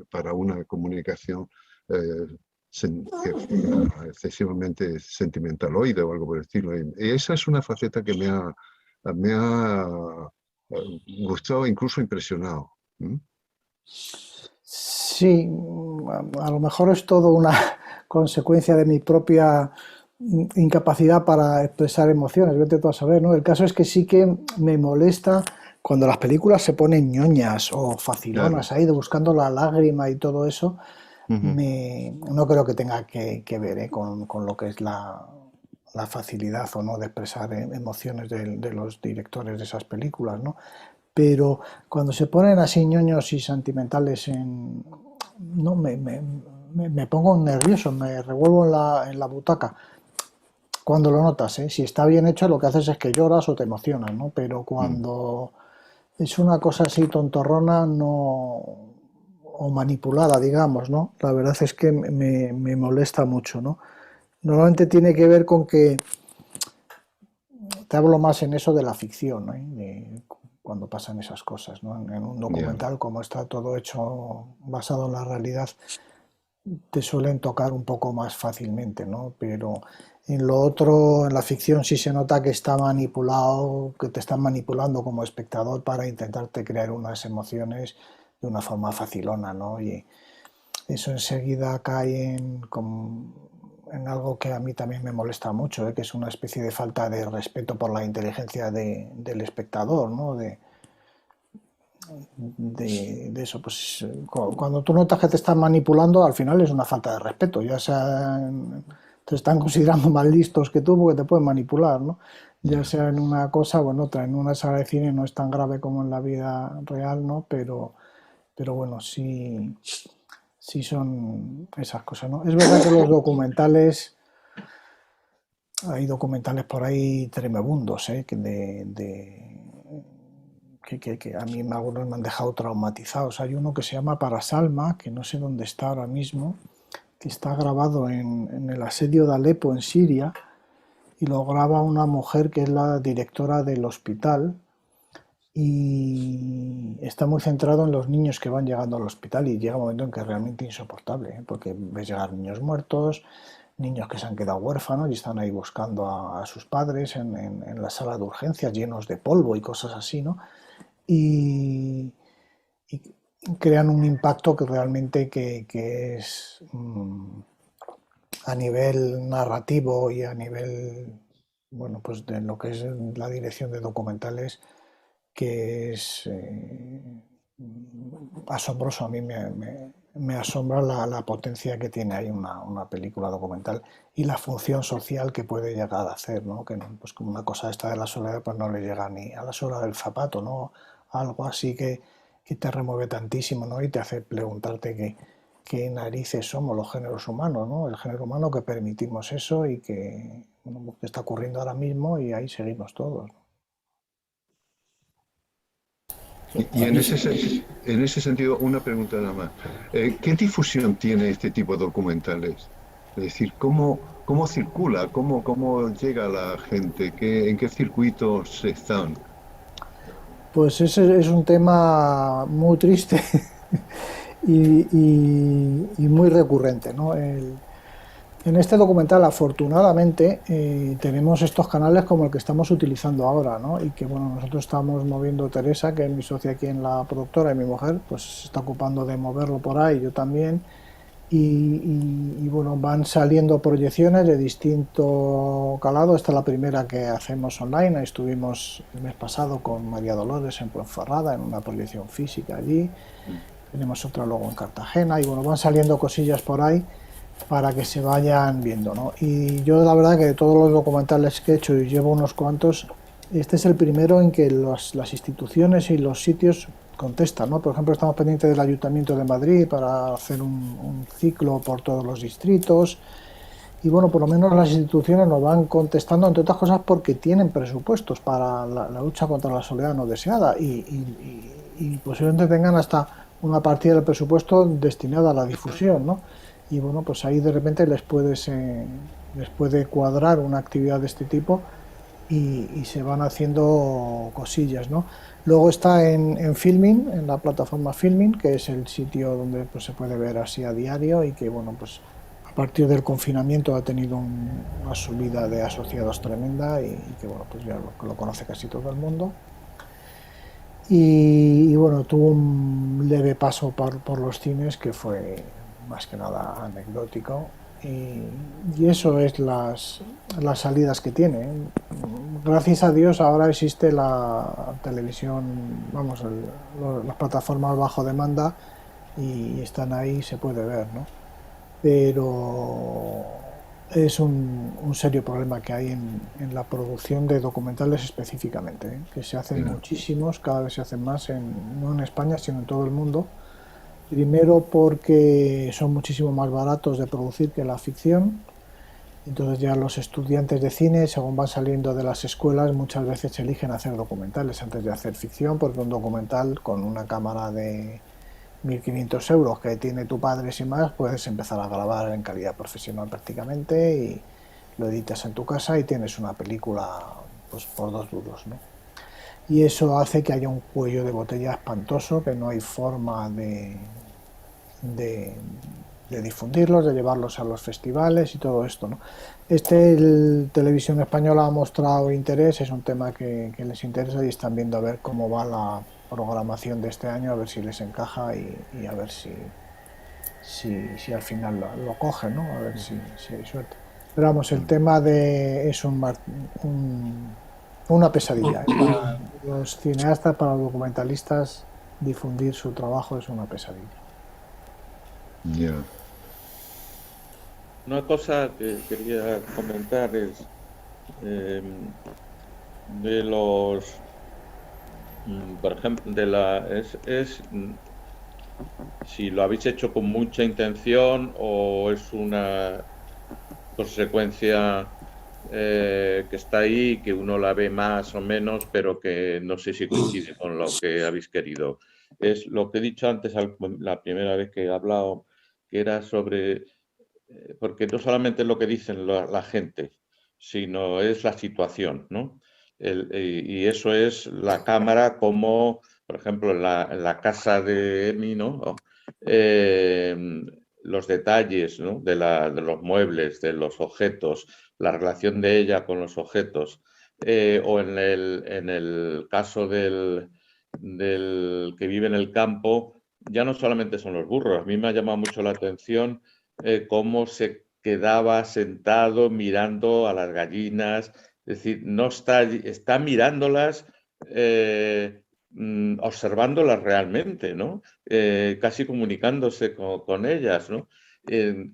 D: para una comunicación que sea excesivamente sentimentaloide o algo por el estilo. Y esa es una faceta que me ha gustado, incluso impresionado.
B: Sí, a lo mejor es todo una consecuencia de mi propia incapacidad para expresar emociones, vete tú a saber, ¿no? El caso es que sí que me molesta cuando las películas se ponen ñoñas o facilonas ahí, de buscando la lágrima y todo eso. No creo que tenga que ver con lo que es la facilidad o no de expresar emociones de los directores de esas películas, ¿no? Pero cuando se ponen así ñoños y sentimentales no, me pongo nervioso, me revuelvo en la butaca. Cuando lo notas, ¿eh? Si está bien hecho, lo que haces es que lloras o te emocionas, ¿no? Pero cuando es una cosa así tontorrona, no, o manipulada, digamos, ¿no? La verdad es que me molesta mucho, ¿no? Normalmente tiene que ver con que te hablo más en eso de la ficción, ¿no? Cuando pasan esas cosas, ¿no? En un documental, como está todo hecho basado en la realidad, te suelen tocar un poco más fácilmente, ¿no? Pero en lo otro, en la ficción, sí se nota que está manipulado, que te están manipulando como espectador para intentarte crear unas emociones de una forma facilona, ¿no? Y eso enseguida cae en algo que a mí también me molesta mucho, que es una especie de falta de respeto por la inteligencia del espectador, ¿no? De eso, pues cuando tú notas que te están manipulando, al final es una falta de respeto, ya sea te están considerando más listos que tú porque te pueden manipular, ¿no? Ya sea en una cosa o en otra. En una sala de cine no es tan grave como en la vida real, ¿no? Pero bueno, sí son esas cosas, ¿no? Es verdad que los documentales, hay documentales por ahí tremebundos, que a mí algunos me han dejado traumatizados. Hay uno que se llama Parasalma, que no sé dónde está ahora mismo, que está grabado en el asedio de Alepo, en Siria, y lo graba una mujer que es la directora del hospital, y está muy centrado en los niños que van llegando al hospital, y llega un momento en que es realmente insoportable, porque ves llegar niños muertos, niños que se han quedado huérfanos y están ahí buscando a sus padres en la sala de urgencias, llenos de polvo y cosas así, ¿no? Y crean un impacto que realmente que es a nivel narrativo y a nivel, bueno, pues de lo que es la dirección de documentales, que es asombroso. A mí me asombra la potencia que tiene ahí una película documental y la función social que puede llegar a hacer, ¿no? Que pues como una cosa esta de la soledad pues no le llega ni a la sola del zapato, ¿no? Algo así que te remueve tantísimo, ¿no? Y te hace preguntarte qué narices somos los géneros humanos, ¿no? El género humano, que permitimos eso y que, bueno, que está ocurriendo ahora mismo, y ahí seguimos todos, ¿no?
D: Y en ese sentido, una pregunta nada más. ¿Qué difusión tiene este tipo de documentales? Es decir, ¿cómo circula? ¿Cómo llega a la gente? ¿En qué circuitos están?
B: Pues ese es un tema muy triste y muy recurrente, ¿no? En este documental, afortunadamente, tenemos estos canales como el que estamos utilizando ahora, ¿no? Y que, bueno, nosotros estamos moviendo, Teresa, que es mi socia aquí en la productora, y mi mujer, pues se está ocupando de moverlo por ahí, yo también. Y bueno, van saliendo proyecciones de distinto calado. Esta es la primera que hacemos online. Ahí estuvimos el mes pasado con María Dolores en Ponferrada, en una proyección física allí. tenemos otra luego en Cartagena y bueno, van saliendo cosillas por ahí para que se vayan viendo, ¿no? Y yo la verdad que de todos los documentales que he hecho, y llevo unos cuantos, este es el primero en que las instituciones y los sitios contestan, ¿no? Por ejemplo, estamos pendientes del Ayuntamiento de Madrid para hacer un ciclo por todos los distritos y bueno, por lo menos las instituciones nos van contestando, entre otras cosas porque tienen presupuestos para la lucha contra la soledad no deseada y posiblemente tengan hasta una partida del presupuesto destinada a la difusión, ¿no? Y bueno, pues ahí de repente les puede cuadrar una actividad de este tipo y se van haciendo cosillas, ¿no? Luego está en Filmin, en la plataforma Filmin, que es el sitio donde pues, se puede ver así a diario y que bueno, pues a partir del confinamiento ha tenido una subida de asociados tremenda y que bueno, pues ya lo conoce casi todo el mundo. Y bueno, tuvo un leve paso por los cines que fue más que nada anecdótico y eso es las salidas que tiene. Gracias a Dios ahora existe la televisión, vamos, las plataformas bajo demanda y están ahí, se puede ver, ¿no? Pero es un serio problema que hay en la producción de documentales específicamente, ¿eh? Que se hacen muchísimos, cada vez se hacen más, no en España, sino en todo el mundo. Primero porque son muchísimo más baratos de producir que la ficción. Entonces ya los estudiantes de cine, según van saliendo de las escuelas, muchas veces eligen hacer documentales antes de hacer ficción, porque un documental con una cámara de 1.500 euros que tiene tu padre sin más, puedes empezar a grabar en calidad profesional prácticamente y lo editas en tu casa y tienes una película pues por 2 duros, ¿no? Y eso hace que haya un cuello de botella espantoso, que no hay forma de difundirlos, de llevarlos a los festivales y todo esto, ¿no? El Televisión Española ha mostrado interés, es un tema que les interesa y están viendo a ver cómo va la programación de este año, a ver si les encaja y a ver si al final lo cogen, ¿no? A ver si hay suerte. Pero vamos, el tema es una pesadilla. Para los cineastas, para los documentalistas, difundir su trabajo es una pesadilla.
D: Ya.
C: Una cosa que quería comentar es de los, por ejemplo, si lo habéis hecho con mucha intención o es una consecuencia que está ahí, que uno la ve más o menos, pero que no sé si coincide con lo que habéis querido. Es lo que he dicho antes, la primera vez que he hablado, que era sobre, porque no solamente es lo que dicen la gente, sino es la situación, ¿no? Y eso es la cámara como, por ejemplo, en la casa de Emi, ¿no? Los detalles, ¿no? de los muebles, de los objetos, la relación de ella con los objetos, o en el caso del que vive en el campo, ya no solamente son los burros. A mí me ha llamado mucho la atención cómo se quedaba sentado mirando a las gallinas, es decir, no está mirándolas, observándolas realmente, ¿no? Casi comunicándose con ellas, ¿no?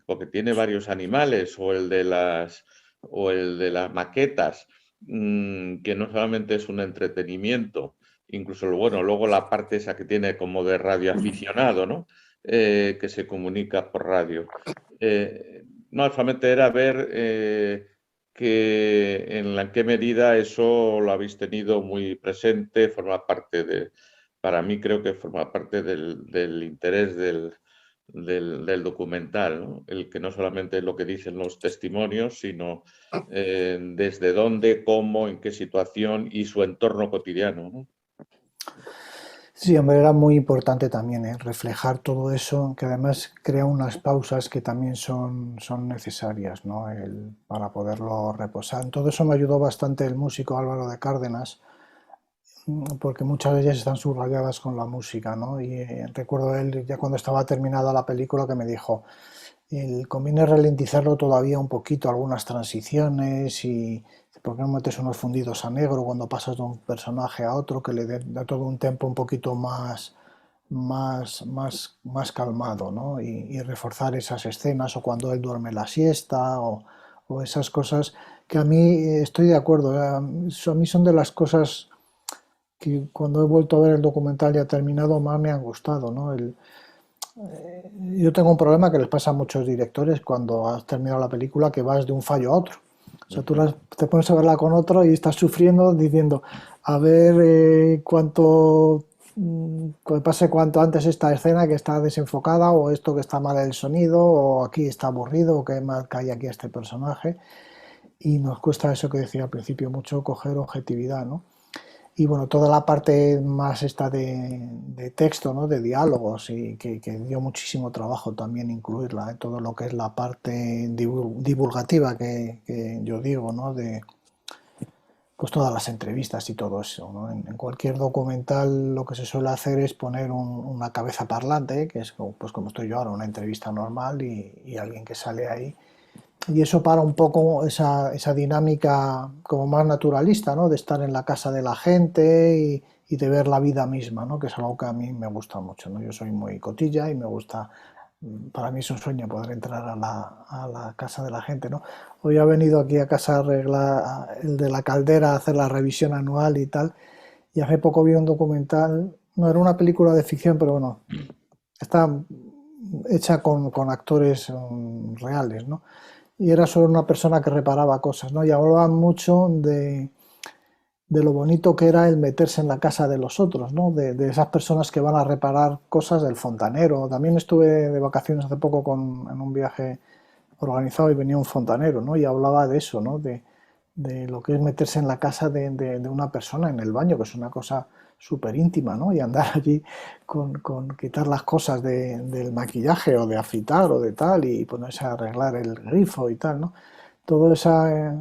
C: Porque tiene varios animales, o el de las maquetas, que no solamente es un entretenimiento, incluso luego la parte esa que tiene como de radioaficionado, ¿no? Que se comunica por radio. No, solamente era ver en qué medida eso lo habéis tenido muy presente, para mí creo que forma parte del interés del documental, ¿no? El que no solamente es lo que dicen los testimonios, sino desde dónde, cómo, en qué situación y su entorno cotidiano, ¿no?
B: Sí, hombre, era muy importante también reflejar todo eso, que además crea unas pausas que también son necesarias, ¿no? Para poderlo reposar. En todo eso me ayudó bastante el músico Álvaro de Cárdenas, porque muchas de ellas están subrayadas con la música, ¿no? Y recuerdo él, ya cuando estaba terminada la película, que me dijo, conviene ralentizarlo todavía un poquito, algunas transiciones y ¿por qué no metes unos fundidos a negro cuando pasas de un personaje a otro que le da todo un tempo un poquito más más calmado, ¿no? Y reforzar esas escenas, o cuando él duerme la siesta, o esas cosas que a mí estoy de acuerdo. A mí son de las cosas que cuando he vuelto a ver el documental ya terminado más me han gustado, ¿no? Yo tengo un problema que les pasa a muchos directores cuando has terminado la película, que vas de un fallo a otro. O sea, tú te pones a verla con otro y estás sufriendo diciendo, a ver que pase cuanto antes esta escena que está desenfocada, o esto que está mal el sonido, o aquí está aburrido, o que mal cae aquí este personaje. Y nos cuesta eso que decía al principio mucho, coger objetividad, ¿no? Y bueno, toda la parte más esta de texto, ¿no? De diálogos, y que dio muchísimo trabajo también incluirla, ¿eh? Todo lo que es la parte divulgativa que yo digo, ¿no? De pues todas las entrevistas y todo eso, ¿no? En cualquier documental lo que se suele hacer es poner una cabeza parlante, que es pues como estoy yo ahora, una entrevista normal, y alguien que sale ahí. Y eso para un poco esa dinámica como más naturalista, ¿no? De estar en la casa de la gente y de ver la vida misma, ¿no? Que es algo que a mí me gusta mucho, ¿no? Yo soy muy cotilla y me gusta, para mí es un sueño poder entrar a la casa de la gente, ¿no? Hoy he venido aquí a casa a arreglar el de la caldera, a hacer la revisión anual y tal, y hace poco vi un documental, no era una película de ficción, pero bueno, está hecha con actores reales, ¿no? Y era solo una persona que reparaba cosas, ¿no? Y hablaban mucho de lo bonito que era el meterse en la casa de los otros, ¿no? De esas personas que van a reparar cosas, del fontanero. También estuve de vacaciones hace poco en un viaje organizado y venía un fontanero, ¿no? Y hablaba de eso, ¿no? De lo que es meterse en la casa de una persona, en el baño, que es una cosa súper íntima, ¿no? Y andar allí con quitar las cosas del maquillaje, o de afitar, o de tal, y ponerse a arreglar el grifo y tal, ¿no? Toda esa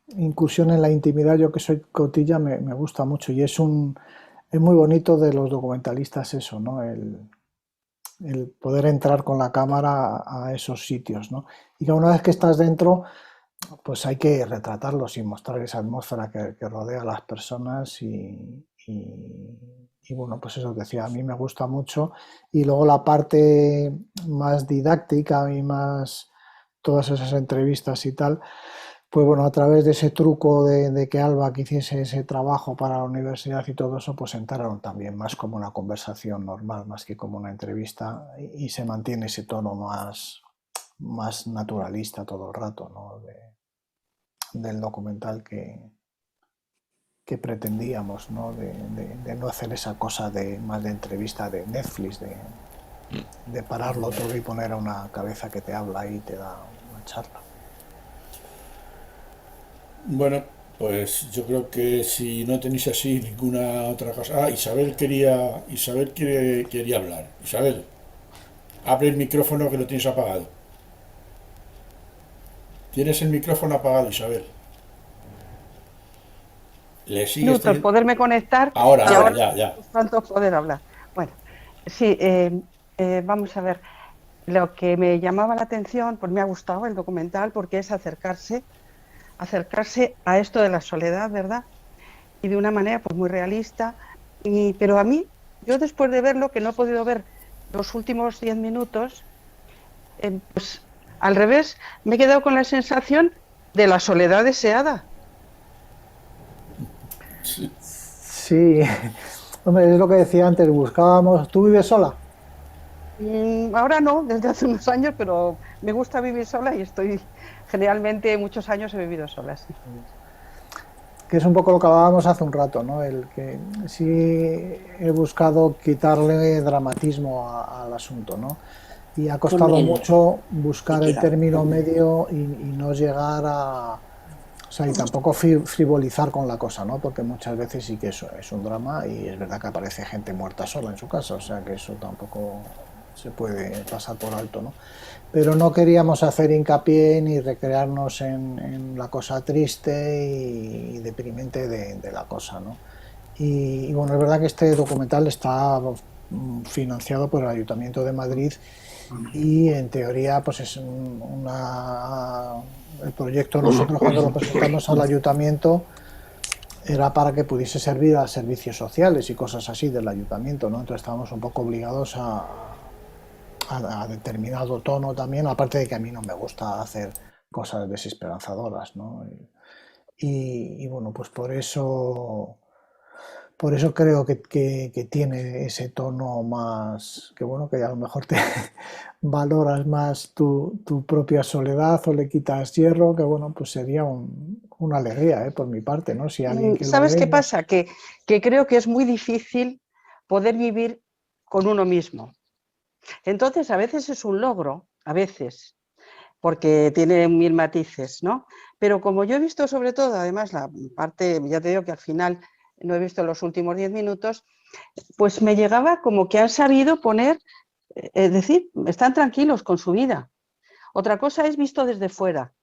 B: incursión en la intimidad, yo que soy cotilla, me gusta mucho, y es muy bonito de los documentalistas eso, ¿no? El poder entrar con la cámara a esos sitios, ¿no? Y que una vez que estás dentro, pues hay que retratarlos y mostrar esa atmósfera que rodea a las personas, y bueno, pues eso que decía, a mí me gusta mucho. Y luego la parte más didáctica y más todas esas entrevistas y tal, pues bueno, a través de ese truco de que Alba que hiciese ese trabajo para la universidad y todo eso, pues entraron también más como una conversación normal, más que como una entrevista, y se mantiene ese tono más naturalista todo el rato, ¿no? Del documental que pretendíamos, ¿no? De no hacer esa cosa más de entrevista de Netflix, de pararlo todo y poner a una cabeza que te habla y te da una charla.
A: Bueno, pues yo creo que si no tenéis así ninguna otra cosa. Ah, Isabel quería hablar. Isabel, abre el micrófono que lo tienes apagado. Tienes el micrófono apagado, Isabel. Le sigues
H: Minutos,
A: teniendo...
H: poderme conectar.
A: Ahora,
H: y
A: ya.
H: Tanto poder hablar. Bueno, sí, vamos a ver. Lo que me llamaba la atención, pues me ha gustado el documental, porque es acercarse a esto de la soledad, ¿verdad? Y de una manera pues muy realista. Pero a mí, yo después de verlo, que no he podido ver los últimos 10 minutos, pues al revés, me he quedado con la sensación de la soledad deseada.
B: Sí, hombre, es lo que decía antes, buscábamos... ¿Tú vives sola?
H: Ahora no, desde hace unos años, pero me gusta vivir sola, y generalmente muchos años he vivido sola, sí.
B: Que es un poco lo que hablábamos hace un rato, ¿no? El que sí he buscado quitarle dramatismo al asunto, ¿no? Y ha costado mucho buscar el término medio y no llegar a... O sea, y tampoco frivolizar con la cosa, ¿no? Porque muchas veces sí que eso es un drama, y es verdad que aparece gente muerta sola en su casa, o sea que eso tampoco se puede pasar por alto, ¿no? Pero no queríamos hacer hincapié ni recrearnos en la cosa triste y deprimente de la cosa, ¿no? Y bueno, es verdad que este documental está financiado por el Ayuntamiento de Madrid, y en teoría pues es el proyecto, nosotros cuando lo presentamos al ayuntamiento era para que pudiese servir a servicios sociales y cosas así del ayuntamiento, ¿no? Entonces estábamos un poco obligados a determinado tono también, aparte de que a mí no me gusta hacer cosas desesperanzadoras, ¿no? Y bueno, pues por eso creo que tiene ese tono más, que bueno, que a lo mejor te valoras más tu propia soledad o le quitas hierro, que bueno, pues sería una alegría, por mi parte, ¿no? Si alguien que lo
H: ¿Sabes
B: ve,
H: qué pasa? Que creo que es muy difícil poder vivir con uno mismo. Entonces, a veces es un logro, a veces, porque tiene mil matices, ¿no? Pero como yo he visto sobre todo, además, la parte, ya te digo que al final no he visto los últimos 10 minutos, pues me llegaba como que han sabido poner, es decir, están tranquilos con su vida. Otra cosa es visto desde fuera,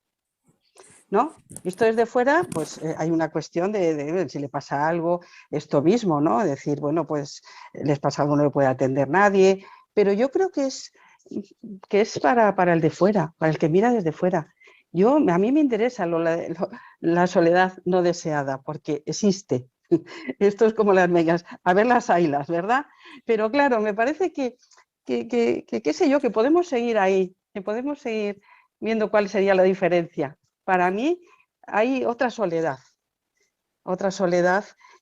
H: ¿no? Visto desde fuera, pues hay una cuestión de si le pasa algo, esto mismo, ¿no? Decir, bueno, pues les pasa algo, no le puede atender nadie, pero yo creo que es para el de fuera, para el que mira desde fuera. A mí me interesa la soledad no deseada, porque existe. Esto es como las megas, a ver las ailas, ¿verdad? Pero claro, me parece que qué sé yo, que podemos seguir ahí, que podemos seguir viendo cuál sería la diferencia. Para mí hay otra soledad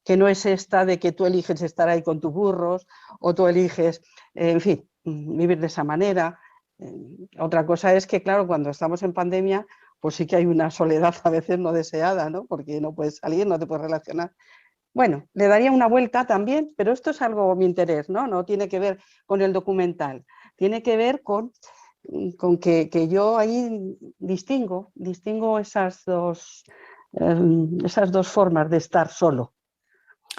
H: que no es esta de que tú eliges estar ahí con tus burros o tú eliges, en fin, vivir de esa manera. Otra cosa es que, claro, cuando estamos en pandemia, pues sí que hay una soledad a veces no deseada, ¿no? Porque no puedes salir, no te puedes relacionar. Bueno, le daría una vuelta también, pero esto es algo mi interés, ¿no? No tiene que ver con el documental, tiene que ver con que yo ahí distingo esas dos formas de estar solo,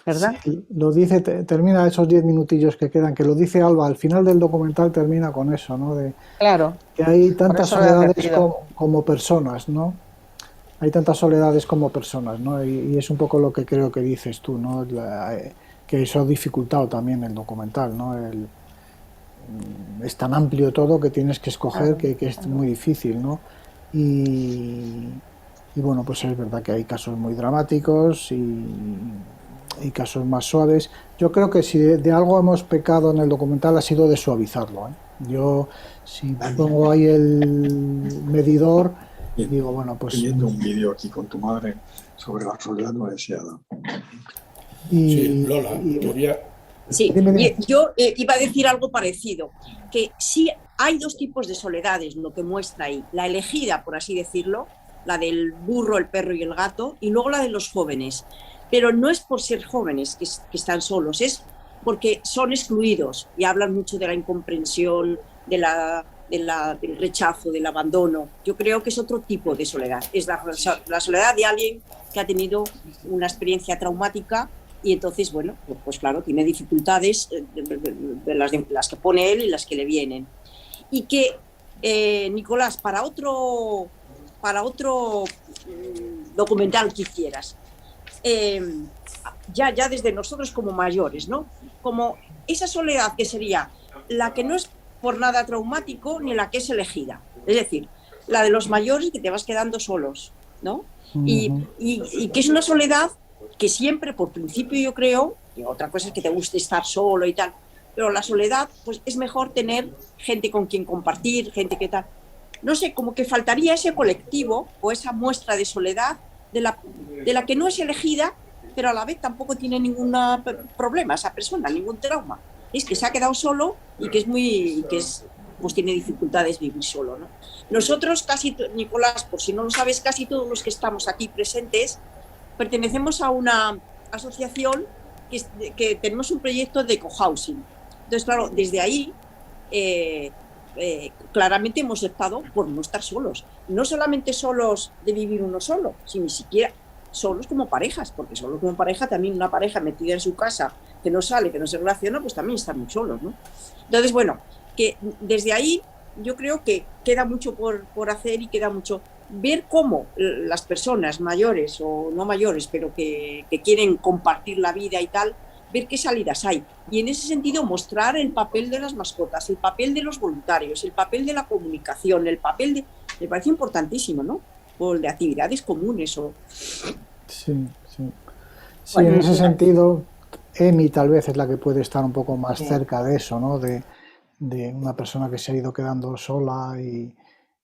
H: ¿verdad?
B: Sí, lo dice, termina esos 10 minutillos que quedan, que lo dice Alba, al final del documental termina con eso, ¿no? De
H: Claro,
B: que hay
H: por
B: tantas
H: eso lo he
B: soledades
H: advertido.
B: como personas, ¿no? Hay tantas soledades como personas, ¿no? Y es un poco lo que creo que dices tú, ¿no? Que eso ha dificultado también el documental, ¿no? Es tan amplio todo que tienes que escoger
H: Claro,
B: que es
H: claro.
B: muy difícil, ¿no? Y, y bueno, pues es verdad que hay casos muy dramáticos y casos más suaves. Yo creo que si de algo hemos pecado en el documental ha sido de suavizarlo, ¿eh? Yo, si pongo ahí el medidor, digo, bueno, pues...
I: Estoy viendo un vídeo aquí con tu madre sobre la soledad no deseada.
A: Sí, Lola, quería...
G: Sí,
B: Dime, dime.
G: yo iba a decir algo parecido, que sí hay dos tipos de soledades, lo que muestra ahí, la elegida, por así decirlo, la del burro, el perro y el gato, y luego la de los jóvenes. Pero no es por ser jóvenes que están solos, es porque son excluidos y hablan mucho de la incomprensión, del rechazo, del abandono. Yo creo que es otro tipo de soledad, es la soledad de alguien que ha tenido una experiencia traumática y entonces, bueno, pues claro, tiene dificultades de las que pone él y las que le vienen. Y que, Nicolás, para otro documental que hicieras, ya desde nosotros como mayores, ¿no? Como esa soledad que sería la que no es por nada traumático ni la que es elegida. Es decir, la de los mayores que te vas quedando solos, ¿no? Y que es una soledad que siempre, por principio, yo creo, y otra cosa es que te guste estar solo y tal, pero la soledad, pues es mejor tener gente con quien compartir, gente que tal. No sé, como que faltaría ese colectivo o esa muestra de soledad de la que no es elegida, pero a la vez tampoco tiene ningún problema esa persona, ningún trauma. Es que se ha quedado solo y que pues tiene dificultades vivir solo, ¿no? Nosotros casi, Nicolás, por si no lo sabes, casi todos los que estamos aquí presentes pertenecemos a una asociación que tenemos un proyecto de cohousing. Entonces, claro, desde ahí claramente hemos optado por no estar solos. No solamente solos de vivir uno solo, sino ni siquiera solos como parejas, porque solos como pareja, también una pareja metida en su casa, que no sale, que no se relaciona, pues también están muy solos, ¿no? Entonces, bueno, que desde ahí yo creo que queda mucho por hacer y queda mucho ver cómo las personas mayores o no mayores, pero que quieren compartir la vida y tal, ver qué salidas hay. Y en ese sentido mostrar el papel de las mascotas, el papel de los voluntarios, el papel de la comunicación, el papel de... Me parece importantísimo, ¿no? O de actividades comunes o...
B: Sí, sí. Sí, en ese sentido, Emi tal vez es la que puede estar un poco más
F: Sí.
B: cerca de eso, ¿no? De una persona que se ha ido quedando sola y,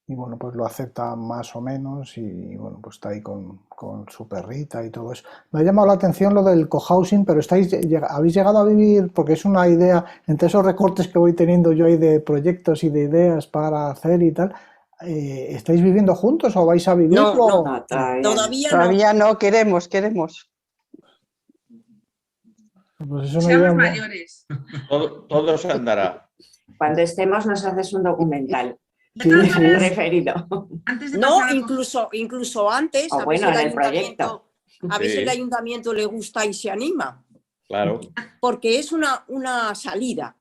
B: bueno, pues lo acepta más o menos y bueno, pues está ahí con su perrita y todo eso. Me ha llamado la atención lo del cohousing, pero habéis llegado a vivir, porque es una idea, entre esos recortes que voy teniendo yo ahí de proyectos y de ideas para hacer y tal, ¿estáis viviendo juntos o vais a vivirlo?
G: No,
F: No, todavía no.
G: todavía no.
H: Todavía no, queremos.
B: Pues es una
J: Seamos
B: idea
J: mayores.
C: Todo se andará.
F: Cuando estemos nos haces un documental.
B: Sí,
J: todas
B: sí.
J: maneras,
F: Referido.
J: Antes de
G: No,
J: pasar a
G: incluso antes,
F: O
G: a
F: bueno,
G: veces
F: en el proyecto.
G: a veces
C: Sí.
G: el ayuntamiento le gusta y se anima,
C: Claro.
G: porque es una salida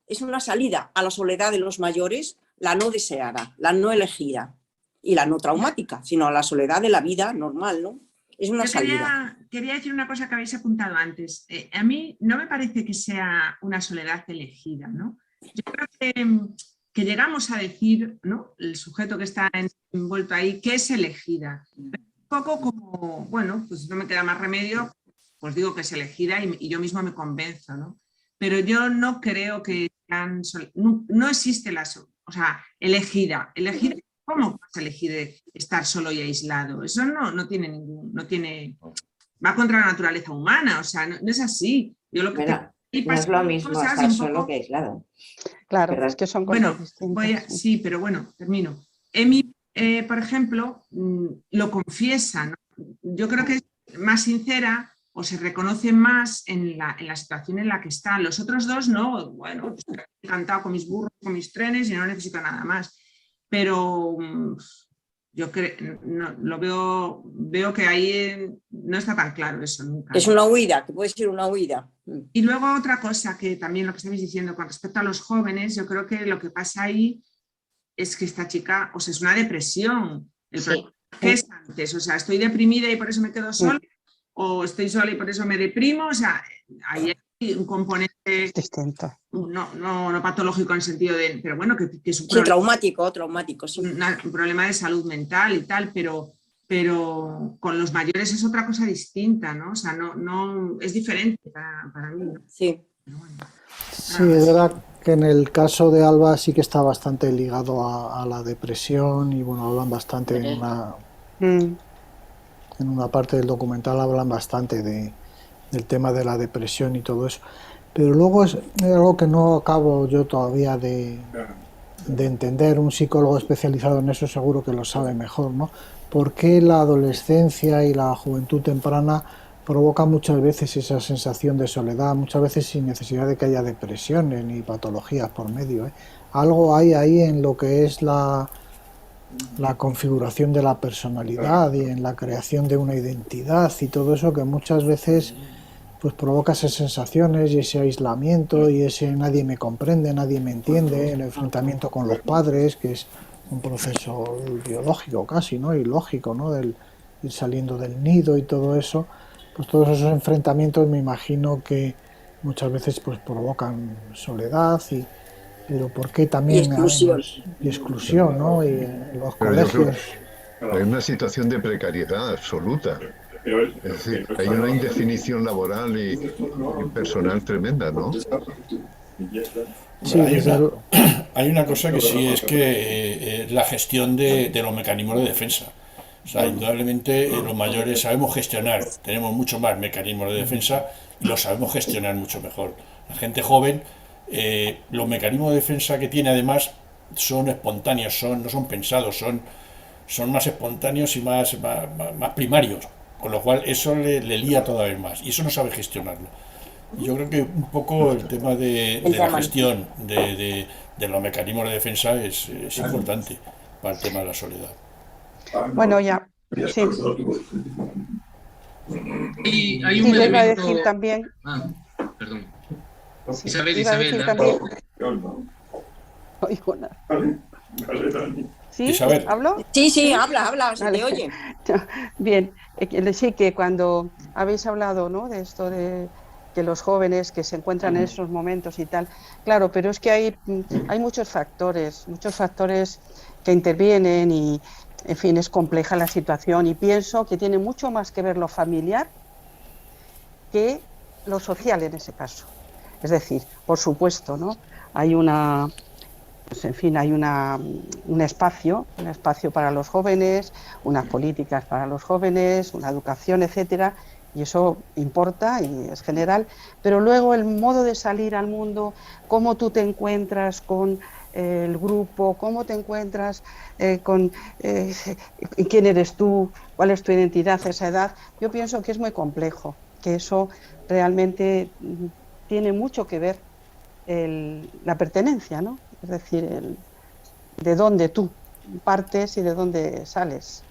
G: a la soledad de los mayores, la no deseada, la no elegida y la no traumática, sino a la soledad de la vida normal, ¿no? Es una
J: Yo
G: salida.
J: quería decir una cosa que habéis apuntado antes. A mí no me parece que sea una soledad elegida, ¿no? Yo creo que llegamos a decir, ¿no? El sujeto que está envuelto ahí, que es elegida. Pero un poco como, bueno, pues no me queda más remedio, pues digo que es elegida y yo mismo me convenzo, ¿no? Pero yo no creo que no existe o sea, elegida. ¿Cómo vas a elegir estar solo y aislado? Eso no tiene, va contra la naturaleza humana, o sea, no es así. Yo lo que
F: Bueno, no es lo mismo estar solo que aislado.
H: Claro,
F: ¿Verdad?
H: es que son cosas
J: Bueno,
H: distintas.
J: sí, pero bueno, termino. Emi, por ejemplo, lo confiesa, ¿no? Yo creo que es más sincera o se reconoce más en la situación en la que está. Los otros dos no, bueno, pues, he encantado con mis burros, con mis trenes y no necesito nada más. Pero yo veo que ahí no está tan claro eso nunca.
G: Es una huida, que puede ser una huida.
J: Y luego otra cosa que también lo que estáis diciendo con respecto a los jóvenes, yo creo que lo que pasa ahí es que esta chica, o sea, es una depresión. El problema que es antes, o sea, estoy deprimida y por eso me quedo sola, o estoy sola y por eso me deprimo, o sea, ahí hay un componente
H: distinto.
J: No patológico en el sentido de, pero bueno, que es un
G: Sí,
J: problema,
G: traumático, sí.
J: un problema de salud mental y tal, pero con los mayores es otra cosa distinta, ¿no? O sea, no es diferente para mí, ¿no?
G: Sí.
J: Pero bueno,
B: Sí, es verdad que en el caso de Alba sí que está bastante ligado a la depresión y bueno, hablan bastante en una parte del documental hablan bastante del tema de la depresión y todo eso. Pero luego es algo que no acabo yo todavía de entender, un psicólogo especializado en eso seguro que lo sabe mejor, ¿no? ¿Por qué la adolescencia y la juventud temprana provoca muchas veces esa sensación de soledad, muchas veces sin necesidad de que haya depresiones ni patologías por medio, ¿eh? Algo hay ahí en lo que es la configuración de la personalidad y en la creación de una identidad y todo eso que muchas veces pues provoca esas sensaciones y ese aislamiento y ese nadie me comprende, nadie me entiende, el enfrentamiento con los padres, que es un proceso biológico casi, ¿no? Y lógico, ¿no? Del ir saliendo del nido y todo eso, pues todos esos enfrentamientos me imagino que muchas veces pues provocan soledad pero ¿por qué también y exclusión, ¿no? Y en los colegios.
D: Hay una situación de precariedad absoluta. Es decir, hay una indefinición laboral y personal tremenda, ¿no?
B: Sí,
A: hay una cosa que sí es que la gestión de los mecanismos de defensa. O sea, indudablemente los mayores sabemos gestionar, tenemos mucho más mecanismos de defensa y los sabemos gestionar mucho mejor. La gente joven, los mecanismos de defensa que tiene además son espontáneos, no son pensados, son más espontáneos y más primarios, con lo cual eso le lía todavía más y eso no sabe gestionarlo. Yo creo que un poco el tema de la gestión de los mecanismos de defensa es importante para el tema de la soledad.
H: Bueno, ya, sí.
E: Y hay un
H: le iba a
E: elemento...
H: decir también...
E: Perdón.
H: Sí,
E: Isabel,
H: iba a decir
E: dale.
H: también... Oigo nada. ¿Sí?
A: Isabel.
H: ¿Hablo?
G: Sí, habla, se
H: Vale.
G: te oye.
H: Bien, sí que cuando habéis hablado, ¿no? De esto de que los jóvenes que se encuentran en esos momentos y tal, claro, pero es que hay muchos factores que intervienen y, en fin, es compleja la situación y pienso que tiene mucho más que ver lo familiar que lo social en ese caso. Es decir, por supuesto, ¿no? Hay pues en fin, hay un espacio para los jóvenes, unas políticas para los jóvenes, una educación, etcétera, y eso importa y es general, pero luego el modo de salir al mundo, cómo tú te encuentras con el grupo, cómo te encuentras con quién eres tú, cuál es tu identidad a esa edad, yo pienso que es muy complejo, que eso realmente tiene mucho que ver la pertenencia, ¿no? Es decir, de dónde tú partes y de dónde sales.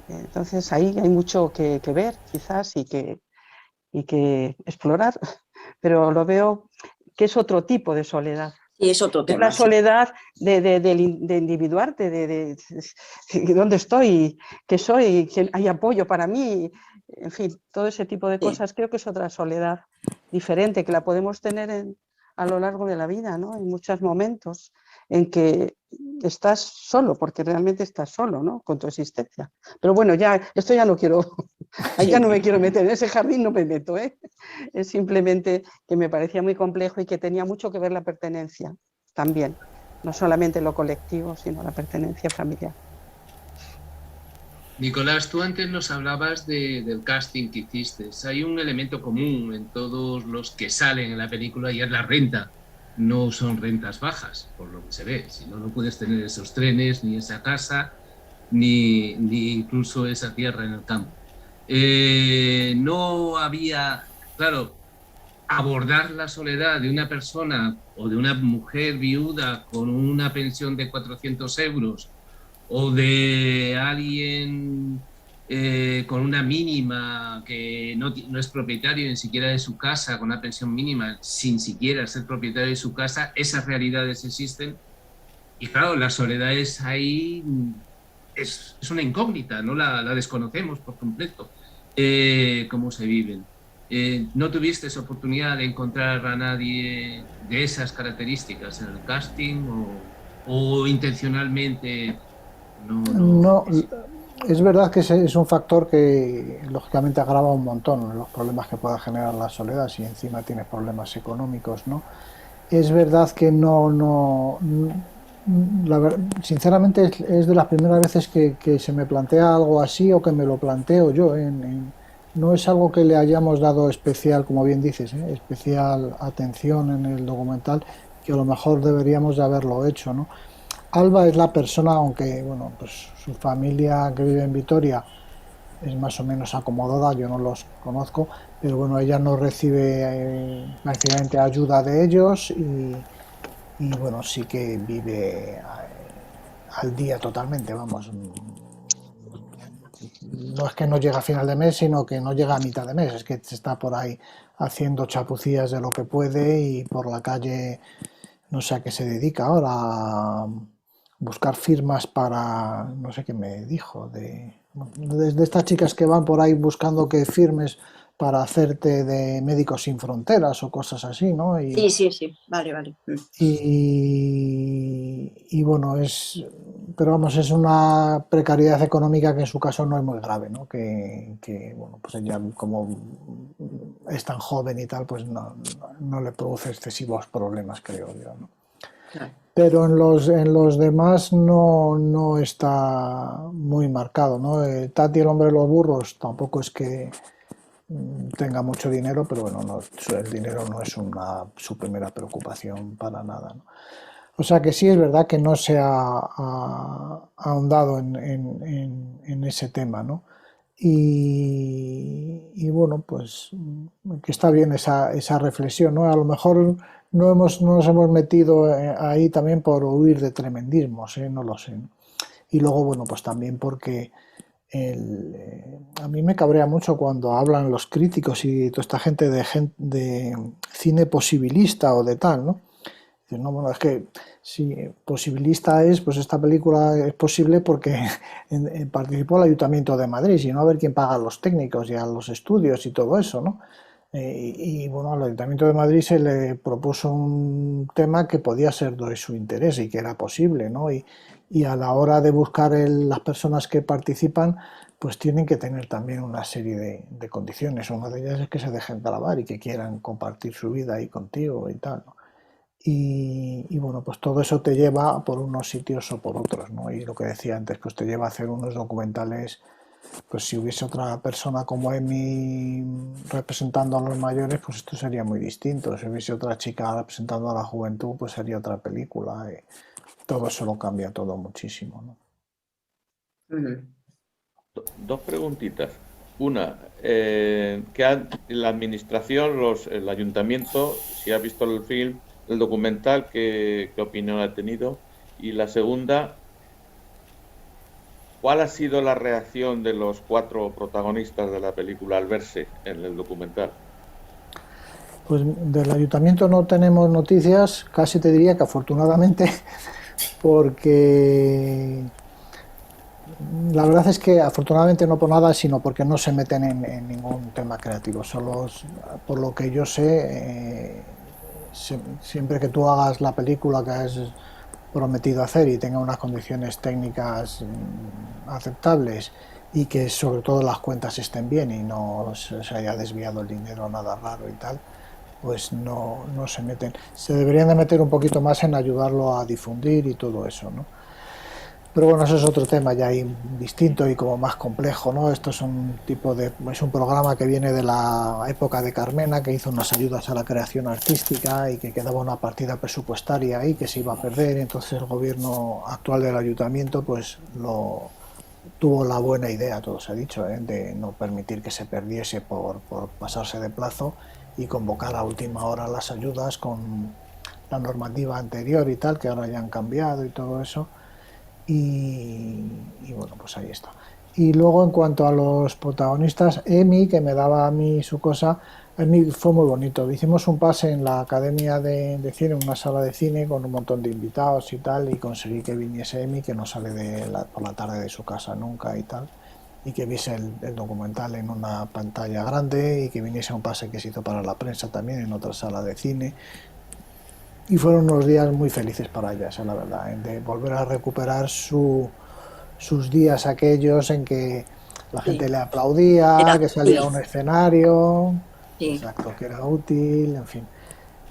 H: Entonces ahí hay mucho que ver, quizás, y que explorar, pero lo veo que es otro tipo de soledad.
G: Y es otro
H: Es
G: tema.
H: la soledad de individuarte, de dónde estoy, qué soy, que hay apoyo para mí, en fin, todo ese tipo de cosas. Creo que es otra soledad diferente, que la podemos tener a lo largo de la vida, ¿no? En muchos momentos en que estás solo, porque realmente estás solo, ¿no? Con tu existencia. Pero bueno, esto ya no quiero, ya no me quiero meter, en ese jardín no me meto, ¿eh? Es simplemente que me parecía muy complejo y que tenía mucho que ver la pertenencia también, no solamente lo colectivo, sino la pertenencia familiar.
E: Nicolás, tú antes nos hablabas del casting que hiciste. Hay un elemento común en todos los que salen en la película y es la renta. No son rentas bajas, por lo que se ve. Si no, no puedes tener esos trenes, ni esa casa, ni incluso esa tierra en el campo. No había, claro, abordar la soledad de una persona o de una mujer viuda con una pensión de 400 euros o de alguien con una mínima que no es propietario ni siquiera de su casa, con una pensión mínima, sin siquiera ser propietario de su casa, esas realidades existen. Y claro, la soledad es ahí, es una incógnita, no la desconocemos por completo, cómo se viven. ¿No tuviste esa oportunidad de encontrar a nadie de esas características en el casting o intencionalmente?
B: No, es verdad que es un factor que lógicamente agrava un montón los problemas que pueda generar la soledad si encima tienes problemas económicos, ¿no? Es verdad que sinceramente es de las primeras veces que se me plantea algo así o que me lo planteo yo. No es algo que le hayamos dado especial, como bien dices, especial atención en el documental, que a lo mejor deberíamos de haberlo hecho, ¿no? Alba es la persona, aunque bueno, pues su familia que vive en Vitoria es más o menos acomodada, yo no los conozco, pero bueno, ella no recibe prácticamente ayuda de ellos y bueno, sí que vive al día totalmente, vamos. No es que no llega a final de mes, sino que no llega a mitad de mes, es que está por ahí haciendo chapucillas de lo que puede y por la calle, no sé a qué se dedica ahora, buscar firmas para, no sé qué me dijo, de estas chicas que van por ahí buscando que firmes para hacerte de Médicos Sin Fronteras o cosas así, ¿no?
G: Sí, vale.
B: Y bueno, pero vamos, es una precariedad económica que en su caso no es muy grave, ¿no? Que bueno, pues ella como es tan joven y tal, pues no le produce excesivos problemas, creo yo, ¿no? Claro. Pero en los demás no está muy marcado, ¿no? Tati, el hombre de los burros, tampoco es que tenga mucho dinero, pero bueno, el dinero no es su primera preocupación para nada, ¿no? O sea que sí es verdad que no se ha ahondado en ese tema, ¿no? Y bueno, pues que está bien esa reflexión, ¿no? A lo mejor no nos hemos metido ahí también por huir de tremendismos, no lo sé, ¿no? Y luego, bueno, pues también porque a mí me cabrea mucho cuando hablan los críticos y toda esta gente de cine posibilista o de tal, ¿no? Dicen, no, bueno, es que si posibilista pues esta película es posible porque participó el Ayuntamiento de Madrid, y no a ver quién paga a los técnicos y a los estudios y todo eso, ¿no? Y bueno, al Ayuntamiento de Madrid se le propuso un tema que podía ser de su interés y que era posible, ¿no? Y a la hora de buscar las personas que participan, pues tienen que tener también una serie de condiciones. Una de ellas es que se dejen grabar y que quieran compartir su vida ahí contigo y tal, ¿no? Y bueno, pues todo eso te lleva por unos sitios o por otros, ¿no? Y lo que decía antes, pues te lleva a hacer unos documentales, pues si hubiese otra persona como Emi representando a los mayores, pues esto sería muy distinto. Si hubiese otra chica representando a la juventud, pues sería otra película. Todo eso lo cambia todo muchísimo, ¿no?
C: Dos preguntitas. Una, la administración, el ayuntamiento, si ha visto el film, el documental, ¿qué opinión ha tenido? Y la segunda, ¿cuál ha sido la reacción de los 4 protagonistas de la película al verse en el documental?
B: Pues del ayuntamiento no tenemos noticias, casi te diría que afortunadamente, porque la verdad es que afortunadamente no por nada, sino porque no se meten en ningún tema creativo. Solo, por lo que yo sé, siempre que tú hagas la película que has prometido hacer y tenga unas condiciones técnicas aceptables y que sobre todo las cuentas estén bien y no se haya desviado el dinero, nada raro y tal, pues no se meten. Se deberían de meter un poquito más en ayudarlo a difundir y todo eso, ¿no? Pero bueno, eso es otro tema ya distinto y como más complejo, ¿no? Esto es un programa que viene de la época de Carmena, que hizo unas ayudas a la creación artística y que quedaba una partida presupuestaria ahí que se iba a perder, y entonces el gobierno actual del ayuntamiento pues tuvo la buena idea, todo se ha dicho, de no permitir que se perdiese por pasarse de plazo y convocar a última hora las ayudas con la normativa anterior y tal, que ahora ya han cambiado y todo eso. Y bueno, pues ahí está. Y luego en cuanto a los protagonistas, Emi, que me daba a mí su cosa, a mí fue muy bonito. Hicimos un pase en la Academia de Cine, en una sala de cine con un montón de invitados y tal, y conseguí que viniese Emi, que no sale por la tarde de su casa nunca y tal, y que viese el documental en una pantalla grande y que viniese a un pase que se hizo para la prensa también en otra sala de cine. Y fueron unos días muy felices para ella, esa es la verdad, de volver a recuperar sus días aquellos en que la gente le aplaudía, que salía a un escenario, exacto, que era útil, en fin.